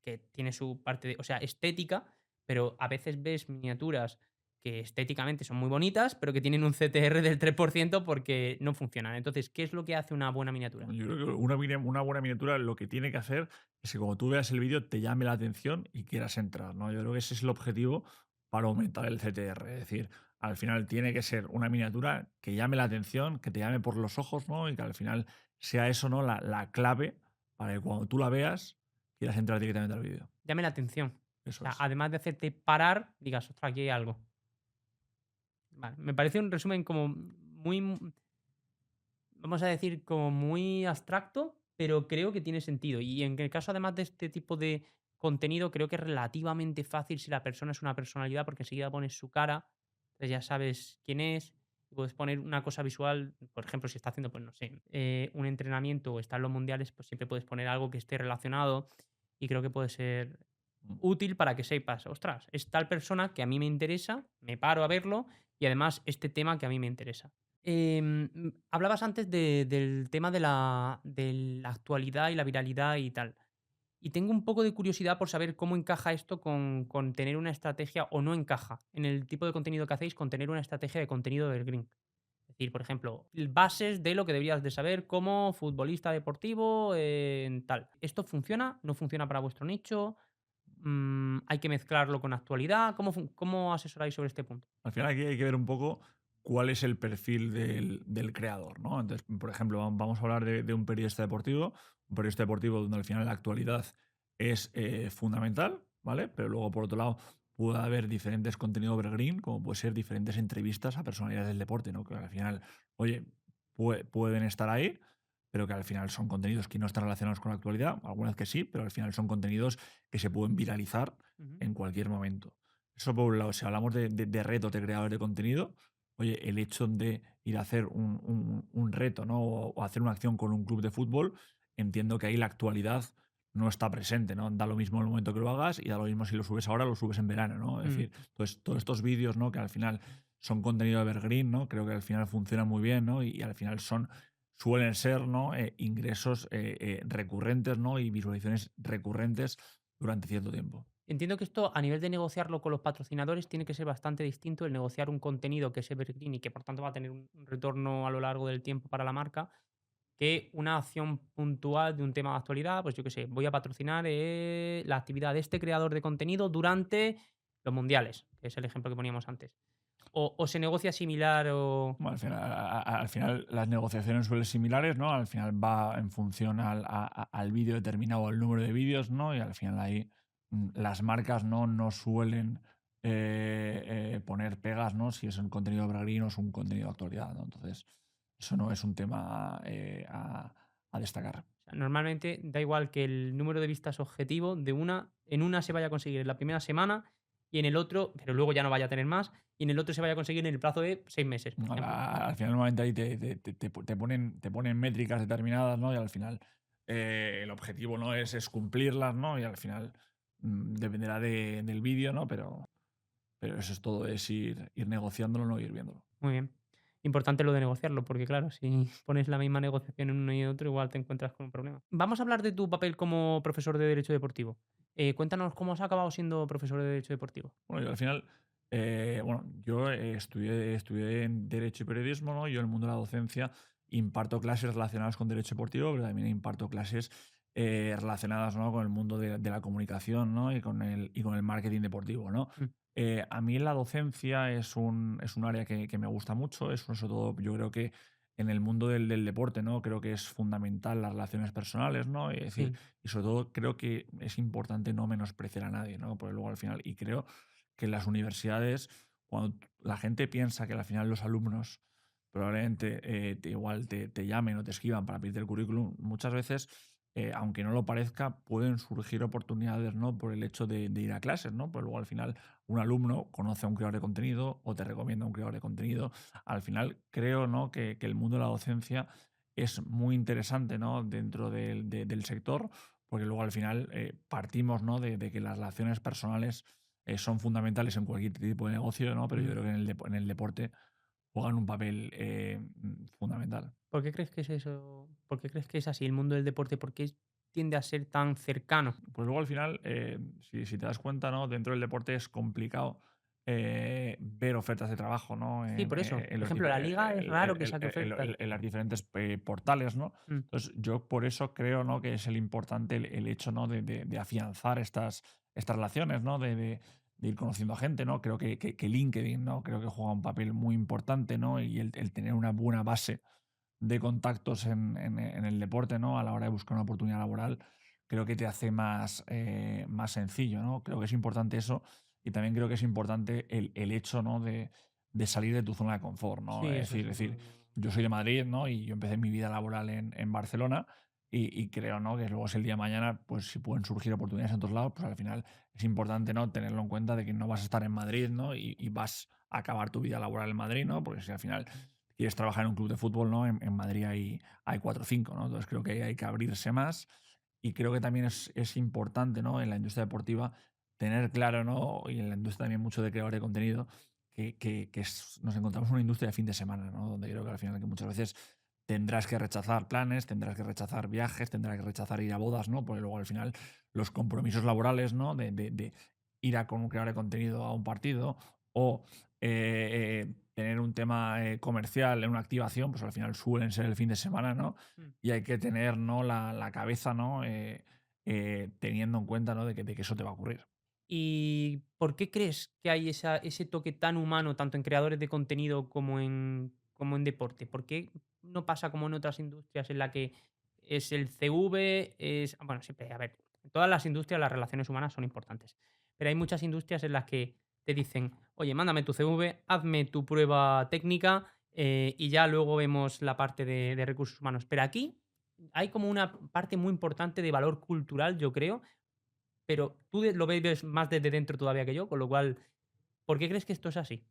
que tiene su parte de, o sea, estética, pero a veces ves miniaturas que estéticamente son muy bonitas, pero que tienen un CTR del 3% porque no funcionan. Entonces, ¿qué es lo que hace una buena miniatura? Yo creo que una buena miniatura lo que tiene que hacer es que cuando tú veas el vídeo te llame la atención y quieras entrar, ¿no? Yo creo que ese es el objetivo para aumentar el CTR. Es decir, al final tiene que ser una miniatura que llame la atención, que te llame por los ojos, ¿no? Y que al final sea eso, ¿no? La clave para que cuando tú la veas quieras entrar directamente al vídeo. Llame la atención. O Eso sea, es. además de hacerte parar, digas, ostras, aquí hay algo. Vale, me parece un resumen como muy, vamos a decir, como muy abstracto, pero creo que tiene sentido. Y en el caso, además de este tipo de contenido, creo que es relativamente fácil si la persona es una personalidad, porque enseguida pones su cara, entonces ya sabes quién es, y puedes poner una cosa visual, por ejemplo, si está haciendo, pues no sé, un entrenamiento o está en los mundiales, pues siempre puedes poner algo que esté relacionado y creo que puede ser Mm. útil para que sepas, ostras, es tal persona que a mí me interesa, me paro a verlo y además este tema que a mí me interesa. Hablabas antes del tema de la actualidad y la viralidad y tal. Y tengo un poco de curiosidad por saber cómo encaja esto con tener una estrategia o no encaja en el tipo de contenido que hacéis con tener una estrategia de contenido evergreen. Es decir, por ejemplo, bases de lo que deberías de saber como futbolista deportivo en tal. ¿Esto funciona? ¿No funciona para vuestro nicho? ¿Hay que mezclarlo con actualidad? ¿Cómo asesoráis sobre este punto? Al final aquí hay que ver un poco cuál es el perfil del creador, ¿no? Entonces, por ejemplo, vamos a hablar de un periodista deportivo donde al final la actualidad es fundamental, ¿vale? Pero luego, por otro lado, puede haber diferentes contenidos evergreen, como puede ser diferentes entrevistas a personalidades del deporte, ¿no? Que al final, oye, pueden estar ahí, pero que al final son contenidos que no están relacionados con la actualidad, algunas que sí, pero al final son contenidos que se pueden viralizar Ujú. en cualquier momento. Eso por un lado, si hablamos de retos de creadores de contenido, oye, el hecho de ir a hacer un reto, ¿no? O hacer una acción con un club de fútbol, entiendo que ahí la actualidad no está presente, ¿no? Da lo mismo en el momento que lo hagas y da lo mismo si lo subes ahora o lo subes en verano, ¿no? Es Mm. decir, entonces todos estos vídeos, ¿no? Que al final son contenido evergreen, ¿no? Creo que al final funcionan muy bien, ¿no? Y al final suelen ser, ¿no? Ingresos recurrentes, ¿no? Y visualizaciones recurrentes durante cierto tiempo. Entiendo que esto, a nivel de negociarlo con los patrocinadores, tiene que ser bastante distinto el negociar un contenido que es evergreen y que por tanto va a tener un retorno a lo largo del tiempo para la marca, que una acción puntual de un tema de actualidad. Pues yo qué sé, voy a patrocinar la actividad de este creador de contenido durante los mundiales, que es el ejemplo que poníamos antes. O se negocia similar o... Bueno, al final las negociaciones suelen ser similares, ¿no? Al final va en función al vídeo determinado, al número de vídeos, ¿no? Y al final ahí las marcas no suelen poner pegas, ¿no? Si es un contenido evergreen o es un contenido de actualidad, ¿no? Entonces, eso no es un tema a destacar. O sea, normalmente da igual que el número de vistas objetivo en una se vaya a conseguir en la primera semana y en el otro, pero luego ya no vaya a tener más. y en el otro se vaya a conseguir en el plazo de 6 meses, por ejemplo. Al final, normalmente ahí te ponen métricas determinadas, ¿no? Y al final el objetivo no es cumplirlas, ¿no? Y al final dependerá del vídeo, ¿no? Pero eso es todo, es ir negociándolo, ¿no? Ir viéndolo. Muy bien. Importante lo de negociarlo, porque claro, si pones la misma negociación en uno y en otro, igual te encuentras con un problema. Vamos a hablar de tu papel como profesor de Derecho Deportivo. Cuéntanos cómo has acabado siendo profesor de Derecho Deportivo. Bueno, yo al final, bueno, yo estudié en Derecho y Periodismo, ¿no? Yo en el mundo de la docencia imparto clases relacionadas con Derecho Deportivo, pero también imparto clases relacionadas, ¿no? Con el mundo de la comunicación, ¿no? Y con el marketing deportivo, ¿no? Mm, A mí la docencia es un área que me gusta mucho, es sobre todo, yo creo que en el mundo del deporte, ¿no? Creo que es fundamental las relaciones personales, ¿no? Es decir, sí, y sobre todo creo que es importante no menospreciar a nadie, ¿no? Porque luego al final, y creo que en las universidades, cuando la gente piensa que al final los alumnos probablemente igual te llamen o te escriban para pedirte el currículum, muchas veces, aunque no lo parezca, pueden surgir oportunidades, ¿no? Por el hecho de ir a clases, ¿no? Pues luego al final un alumno conoce a un creador de contenido o te recomienda a un creador de contenido. Al final creo, ¿no? que el mundo de la docencia es muy interesante, ¿no? Dentro del sector, porque luego al final partimos, ¿no? de que las relaciones personales son fundamentales en cualquier tipo de negocio, ¿no? Pero yo mm. creo que en el deporte juegan un papel fundamental. ¿Por qué crees que es eso? ¿Por qué crees que es así el mundo del deporte? ¿Por qué tiende a ser tan cercano? Pues luego al final, si te das cuenta, ¿no? Dentro del deporte es complicado ver ofertas de trabajo, ¿no? Sí, por eso. En Por los ejemplo, la liga es raro que saque ofertas. en las diferentes portales, ¿no? Mm, Entonces, yo por eso creo, ¿no? Que es el importante el hecho, ¿no? De afianzar estas relaciones, ¿no? De ir conociendo a gente, ¿no? Creo que LinkedIn, ¿no? Creo que juega un papel muy importante, ¿no? Y el tener una buena base de contactos en el deporte, ¿no? A la hora de buscar una oportunidad laboral, creo que te hace más sencillo, ¿no? Creo que es importante eso y también creo que es importante el hecho, ¿no? de salir de tu zona de confort, ¿no? sí, eso Es sí. decir, yo soy de Madrid, ¿no? Y yo empecé mi vida laboral en Barcelona y creo, ¿no? Que luego si el día de mañana, pues si pueden surgir oportunidades en otros lados, pues al final es importante, ¿no? Tenerlo en cuenta de que no vas a estar en Madrid, ¿no? Y vas a acabar tu vida laboral en Madrid, ¿no? Porque si al final quieres trabajar en un club de fútbol, ¿no? En Madrid hay 4 o 5, ¿no? Entonces creo que hay que abrirse más y creo que también es importante, ¿no? En la industria deportiva tener claro, ¿no? Y en la industria también mucho de creador de contenido, nos encontramos en una industria de fin de semana, ¿no? Donde creo que al final que muchas veces tendrás que rechazar planes, tendrás que rechazar viajes, tendrás que rechazar ir a bodas, ¿no? Porque luego al final los compromisos laborales, ¿no? De ir con un creador de contenido a un partido o tener un tema comercial en una activación, pues al final suelen ser el fin de semana, ¿no? Mm. Y hay que tener, ¿no? la cabeza, ¿no? Teniendo en cuenta, ¿no? de que eso te va a ocurrir. ¿Y por qué crees que hay ese toque tan humano, tanto en creadores de contenido como en deporte? ¿Por qué no pasa como en otras industrias en la que es el CV, bueno, siempre, a ver, en todas las industrias las relaciones humanas son importantes, pero hay muchas industrias en las que te dicen, oye, mándame tu CV, hazme tu prueba técnica y ya luego vemos la parte de recursos humanos. Pero aquí hay como una parte muy importante de valor cultural, yo creo, pero tú lo ves más desde dentro todavía que yo, con lo cual, ¿por qué crees que esto es así?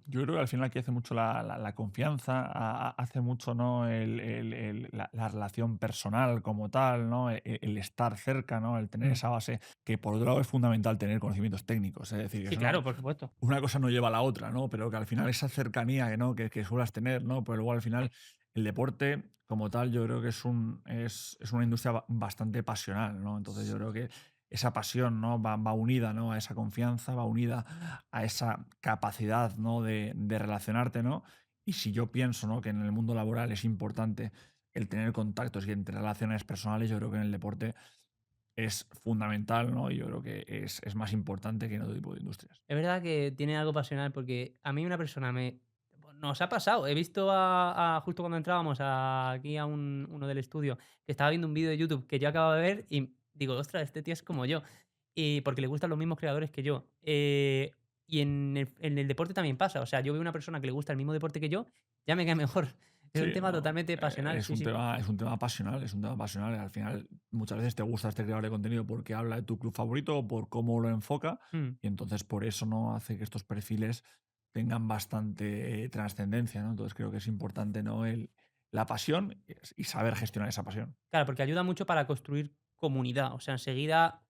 Yo creo que al final aquí hace mucho la confianza, hace mucho, ¿no? La relación personal como tal, ¿no? El estar cerca, ¿no? El tener Mm. esa base, que por otro lado es fundamental tener conocimientos técnicos. Es decir, que Sí, eso no, claro, por supuesto. una cosa no lleva a la otra, ¿no? Pero que al final esa cercanía ¿no? que suelas tener, ¿no? Pero luego al final el deporte como tal yo creo que es una industria bastante pasional, ¿no? Entonces yo creo que esa pasión, ¿no? Va unida, ¿no? A esa confianza, va unida a esa capacidad, ¿no? de relacionarte, ¿no? Y si yo pienso, ¿no? Que en el mundo laboral es importante el tener contactos y entre relaciones personales, yo creo que en el deporte es fundamental, ¿no? Y yo creo que es más importante que en otro tipo de industrias. Es verdad que tiene algo pasional porque a mí una persona nos ha pasado. He visto justo cuando entrábamos aquí a uno del estudio, que estaba viendo un vídeo de YouTube que yo acababa de ver y digo, ostras, este tío es como yo. Y porque le gustan los mismos creadores que yo. Y en el deporte también pasa. O sea, yo veo una persona que le gusta el mismo deporte que yo, ya me cae mejor. Es un Sí, tema no, totalmente pasional, es sí, un sí. tema, es un tema pasional, es un tema pasional. Al final, muchas veces te gusta este creador de contenido porque habla de tu club favorito o por cómo lo enfoca, Mm. y entonces por eso no hace que estos perfiles tengan bastante trascendencia, ¿no? Entonces creo que es importante, ¿no? La pasión y saber gestionar esa pasión. Claro, porque ayuda mucho para construir comunidad. O sea, enseguida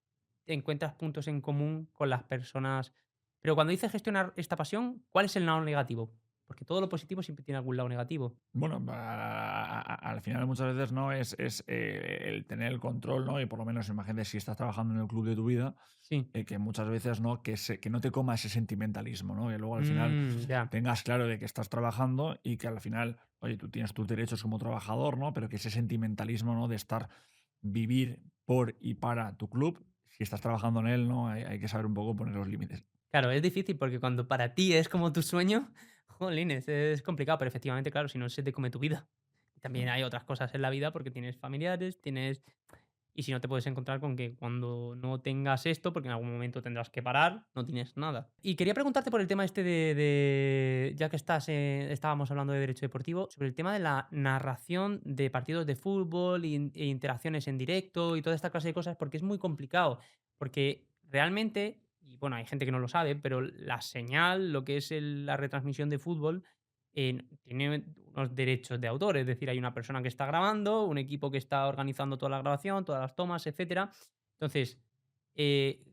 encuentras puntos en común con las personas. Pero cuando dices gestionar esta pasión, ¿cuál es el lado negativo? Porque todo lo positivo siempre tiene algún lado negativo. Bueno, al final muchas veces no es el tener el control, ¿no? Y por lo menos imagínate si estás trabajando en el club de tu vida, Sí. que muchas veces no, que no te coma ese sentimentalismo, ¿no? Que luego al final Ya. tengas claro de que estás trabajando y que al final, oye, tú tienes tus derechos como trabajador, ¿no? Pero que ese sentimentalismo, ¿no? De estar, vivir por y para tu club, si estás trabajando en él, ¿no? Hay que saber un poco poner los límites. Claro, es difícil porque cuando para ti es como tu sueño, jolines, es complicado, pero efectivamente, claro, si no se te come tu vida. Y también Mm. hay otras cosas en la vida porque tienes familiares, tienes. Y si no te puedes encontrar con que cuando no tengas esto, porque en algún momento tendrás que parar, no tienes nada. Y quería preguntarte por el tema este ya que estábamos hablando de derecho deportivo, sobre el tema de la narración de partidos de fútbol e interacciones en directo y toda esta clase de cosas, porque es muy complicado. Porque realmente, y bueno, hay gente que no lo sabe, pero la señal, lo que es la retransmisión de fútbol, tiene unos derechos de autor, es decir, hay una persona que está grabando, un equipo que está organizando toda la grabación, todas las tomas, etcétera. Entonces, eh,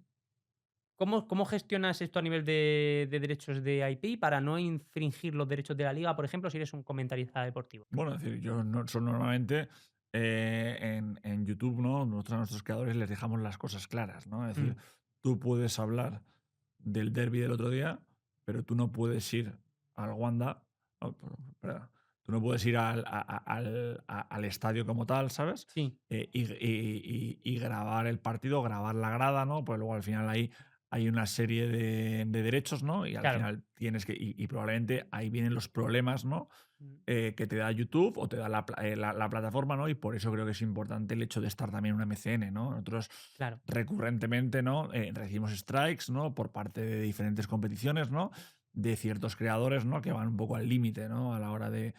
¿cómo gestionas esto a nivel de derechos de IP para no infringir los derechos de la liga, por ejemplo, si eres un comentarista deportivo? Bueno, es decir, yo no, son normalmente en YouTube, ¿no? Nosotros a nuestros creadores les dejamos las cosas claras, ¿no? Es decir, Mm, tú puedes hablar del derby del otro día, pero tú no puedes ir al Wanda, perdón, tú no puedes ir al estadio como tal, ¿sabes? sí, Y grabar el partido, grabar la grada, ¿no? Pues luego al final ahí hay una serie de derechos, ¿no? Y al claro. final tienes que, y probablemente ahí vienen los problemas, ¿no? Mm, Que te da YouTube o te da la plataforma, ¿no? Y por eso creo que es importante el hecho de estar también en una MCN, ¿no? Nosotros claro. recurrentemente, ¿no? Recibimos strikes, ¿no? Por parte de diferentes competiciones, ¿no? De ciertos creadores, ¿no? Que van un poco al límite, ¿no? A la hora de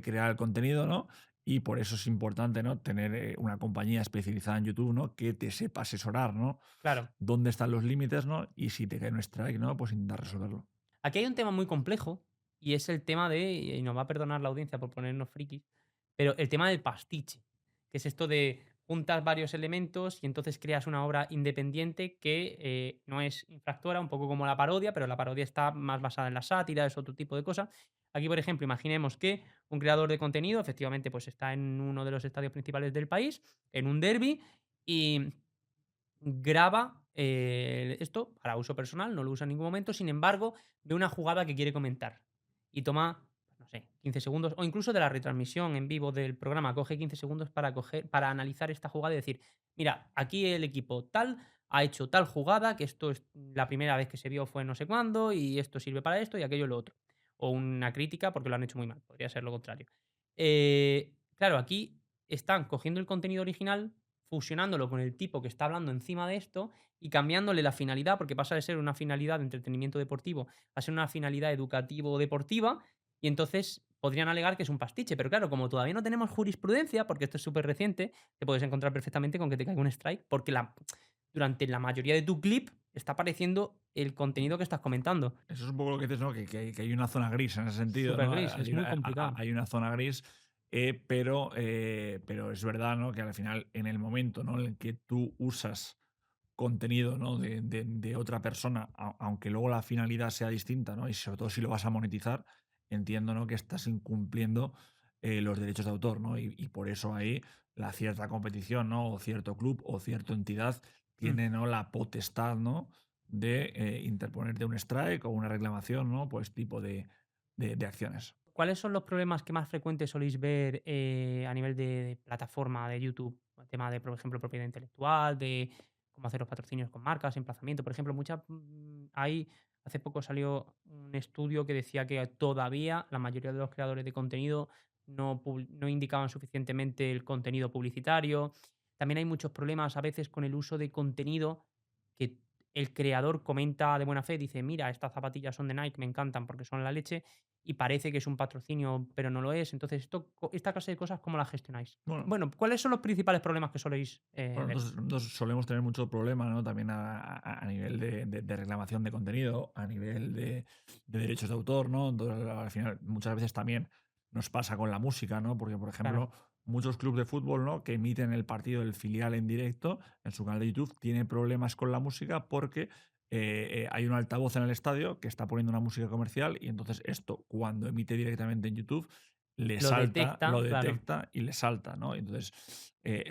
crear el contenido, ¿no? Y por eso es importante, ¿no? Tener una compañía especializada en YouTube, ¿no? Que te sepa asesorar, ¿no? Claro. Dónde están los límites, ¿no? Y si te cae un strike, ¿no? Pues intentar resolverlo. Aquí hay un tema muy complejo y es el tema y nos va a perdonar la audiencia por ponernos frikis, pero el tema del pastiche, que es esto de juntas varios elementos y entonces creas una obra independiente que no es infractora, un poco como la parodia, pero la parodia está más basada en la sátira, es otro tipo de cosa. Aquí, por ejemplo, imaginemos que un creador de contenido efectivamente pues está en uno de los estadios principales del país, en un derby, y graba, esto para uso personal, no lo usa en ningún momento, sin embargo, ve una jugada que quiere comentar y toma, pues no sé, 15 segundos, o incluso de la retransmisión en vivo del programa, coge 15 segundos para analizar esta jugada y decir: "Mira, aquí el equipo tal ha hecho tal jugada, que esto es la primera vez que se vio fue no sé cuándo, y esto sirve para esto y aquello lo otro". O una crítica porque lo han hecho muy mal, podría ser lo contrario. Claro, aquí están cogiendo el contenido original, fusionándolo con el tipo que está hablando encima de esto y cambiándole la finalidad, porque pasa de ser una finalidad de entretenimiento deportivo a ser una finalidad educativo-deportiva, y entonces podrían alegar que es un pastiche. Pero claro, como todavía no tenemos jurisprudencia, porque esto es súper reciente, te puedes encontrar perfectamente con que te caiga un strike, porque durante la mayoría de tu clip está apareciendo el contenido que estás comentando. Eso es un poco lo que dices, ¿no? Que hay una zona gris en ese sentido, Súper ¿no? gris, es muy complicado. Hay una zona gris, pero es verdad, ¿no? Que al final, en el momento, ¿no? En el que tú usas contenido, ¿no? De otra persona, aunque luego la finalidad sea distinta, ¿no? Y sobre todo si lo vas a monetizar, entiendo, ¿no? Que estás incumpliendo los derechos de autor, ¿no? Y por eso ahí la cierta competición, ¿no? O cierto club o cierta entidad Mm. tiene, ¿no? La potestad, ¿no? De interponerte un strike o una reclamación, ¿no? Pues tipo de acciones. ¿Cuáles son los problemas que más frecuentes soléis ver, a nivel de plataforma de YouTube? El tema de, por ejemplo, propiedad intelectual, de cómo hacer los patrocinios con marcas, emplazamiento, por ejemplo, hace poco salió un estudio que decía que todavía la mayoría de los creadores de contenido no indicaban suficientemente el contenido publicitario. También hay muchos problemas a veces con el uso de contenido que el creador comenta de buena fe, dice: "Mira, estas zapatillas son de Nike, me encantan porque son la leche", y parece que es un patrocinio, pero no lo es. Entonces, esta clase de cosas, ¿cómo las gestionáis? Bueno, Bueno, ¿cuáles son los principales problemas que soléis, Bueno, ver? nosotros solemos tener mucho problema, ¿no? También a nivel de reclamación de contenido, a nivel de derechos de autor, ¿no? Entonces, al final, muchas veces también nos pasa con la música, ¿no? Porque, por Claro, ejemplo, muchos clubes de fútbol, ¿no? Que emiten el partido del filial en directo en su canal de YouTube, tienen problemas con la música porque hay un altavoz en el estadio que está poniendo una música comercial y entonces esto, cuando emite directamente en YouTube, le lo salta, lo detecta, claro. detecta y le salta, ¿no? Entonces,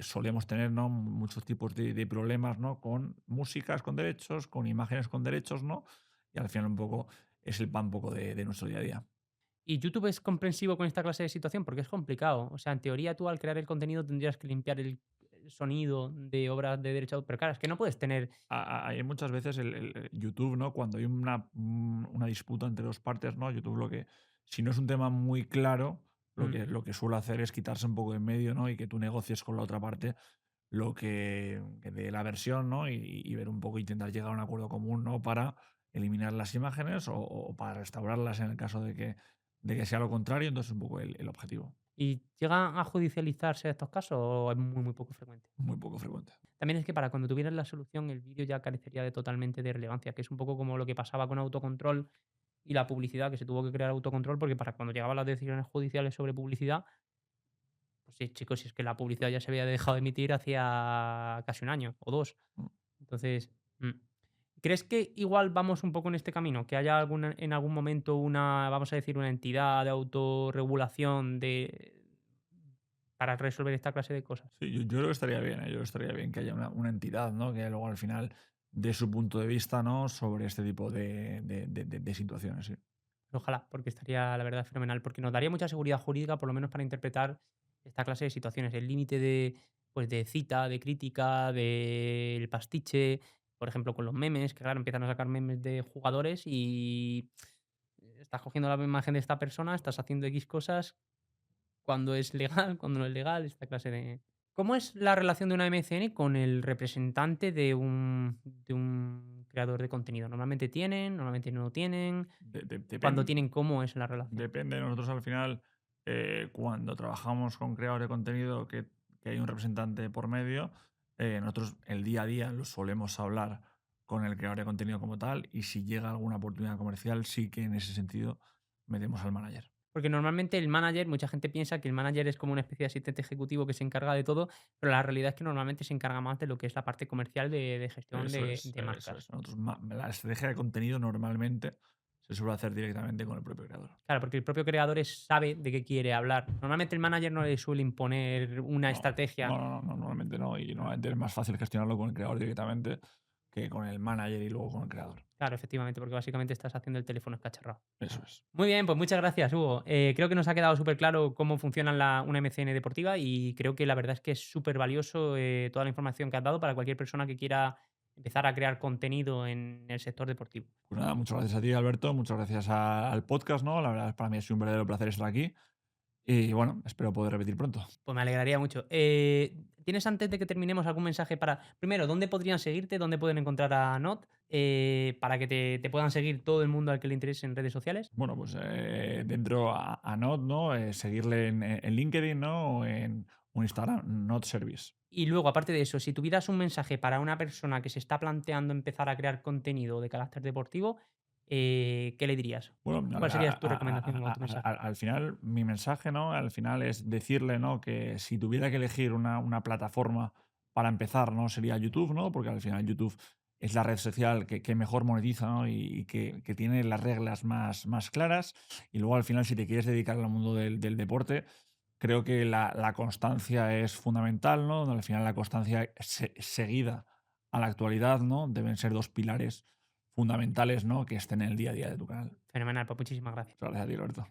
solemos tener, ¿no? Muchos tipos de problemas, ¿no? Con músicas con derechos, con imágenes con derechos, ¿no? Y al final un poco es el pan un poco de nuestro día a día. ¿Y YouTube es comprensivo con esta clase de situación? Porque es complicado. O sea, en teoría tú al crear el contenido tendrías que limpiar el sonido de obras de derecho, pero claro, es que no puedes tener. Hay muchas veces YouTube, ¿no? Cuando hay una disputa entre dos partes, ¿no? YouTube si no es un tema muy claro, Mm. lo que suele hacer es quitarse un poco de en medio, ¿no? Y que tú negocies con la otra parte que de la versión, ¿no? Y ver un poco, intentar llegar a un acuerdo común, ¿no? Para eliminar las imágenes o para restaurarlas en el caso de que sea lo contrario. Entonces, un poco el objetivo. ¿Y llegan a judicializarse estos casos o es muy, muy poco frecuente? Muy poco frecuente. También es que para cuando tuvieras la solución, el vídeo ya carecería de totalmente de relevancia, que es un poco como lo que pasaba con autocontrol y la publicidad, que se tuvo que crear autocontrol porque para cuando llegaban las decisiones judiciales sobre publicidad, pues sí, chicos, si es que la publicidad ya se había dejado de emitir hacía casi un año o dos. Mm. Entonces, mm, ¿crees que igual vamos un poco en este camino? Que haya en algún momento una, vamos a decir, una entidad de autorregulación para resolver esta clase de cosas. Sí, yo creo que estaría bien, ¿eh? Yo creo que estaría bien que haya una entidad, ¿no? Que luego al final dé su punto de vista, ¿no? Sobre este tipo de situaciones, sí. Ojalá, porque estaría, la verdad, fenomenal, porque nos daría mucha seguridad jurídica, por lo menos para interpretar esta clase de situaciones. El límite de, pues, de cita, de crítica, del pastiche, por ejemplo, con los memes, que claro, empiezan a sacar memes de jugadores y estás cogiendo la imagen de esta persona, estás haciendo X cosas cuando es legal, cuando no es legal, esta clase de. ¿Cómo es la relación de una MCN con el representante de un creador de contenido? ¿Normalmente tienen? ¿Normalmente no tienen? Cuando Depende. tienen, ¿cómo es la relación? Depende. Nosotros al final, cuando trabajamos con creadores de contenido que hay un representante por medio, nosotros el día a día lo solemos hablar con el creador de contenido como tal y si llega alguna oportunidad comercial, sí que en ese sentido metemos al manager. Porque normalmente el manager, mucha gente piensa que el manager es como una especie de asistente ejecutivo que se encarga de todo, pero la realidad es que normalmente se encarga más de lo que es la parte comercial de gestión Eso de, es, de eso marcas. es. La estrategia de contenido normalmente se suele hacer directamente con el propio creador. Claro, porque el propio creador sabe de qué quiere hablar. Normalmente el manager no le suele imponer una No, estrategia. normalmente no. Y normalmente es más fácil gestionarlo con el creador directamente que con el manager y luego con el creador. Claro, efectivamente, porque básicamente estás haciendo el teléfono escacharrado. Eso es. Muy bien, pues muchas gracias, Hugo. Creo que nos ha quedado súper claro cómo funciona una MCN deportiva y creo que la verdad es que es súper valioso toda la información que has dado para cualquier persona que quiera empezar a crear contenido en el sector deportivo. Pues nada, muchas gracias a ti, Alberto. Muchas gracias al podcast, ¿no? La verdad, para mí ha sido un verdadero placer estar aquí. Y bueno, espero poder repetir pronto. Pues me alegraría mucho. ¿Tienes antes de que terminemos algún mensaje para, primero, dónde podrían seguirte, dónde pueden encontrar a Not, para que te puedan seguir todo el mundo al que le interese en redes sociales? Bueno, pues dentro a Node, ¿no? Seguirle en LinkedIn, ¿no? O en Instagram, Node Service. Y luego, aparte de eso, si tuvieras un mensaje para una persona que se está planteando empezar a crear contenido de carácter deportivo, ¿qué le dirías? Bueno, ¿Cuál sería tu recomendación o tu mensaje? al final, mi mensaje, ¿no? Al final es decirle, ¿no? Que si tuviera que elegir una plataforma para empezar, ¿no? Sería YouTube, ¿no? Porque al final YouTube es la red social que mejor monetiza, ¿no? Y que tiene las reglas más claras. Y luego, al final, si te quieres dedicar al mundo del deporte, creo que la constancia es fundamental, ¿no? Al final, la constancia seguida a la actualidad, ¿no? Deben ser dos pilares fundamentales, ¿no? Que estén en el día a día de tu canal. Fenomenal, pues muchísimas gracias. Gracias a ti, Alberto.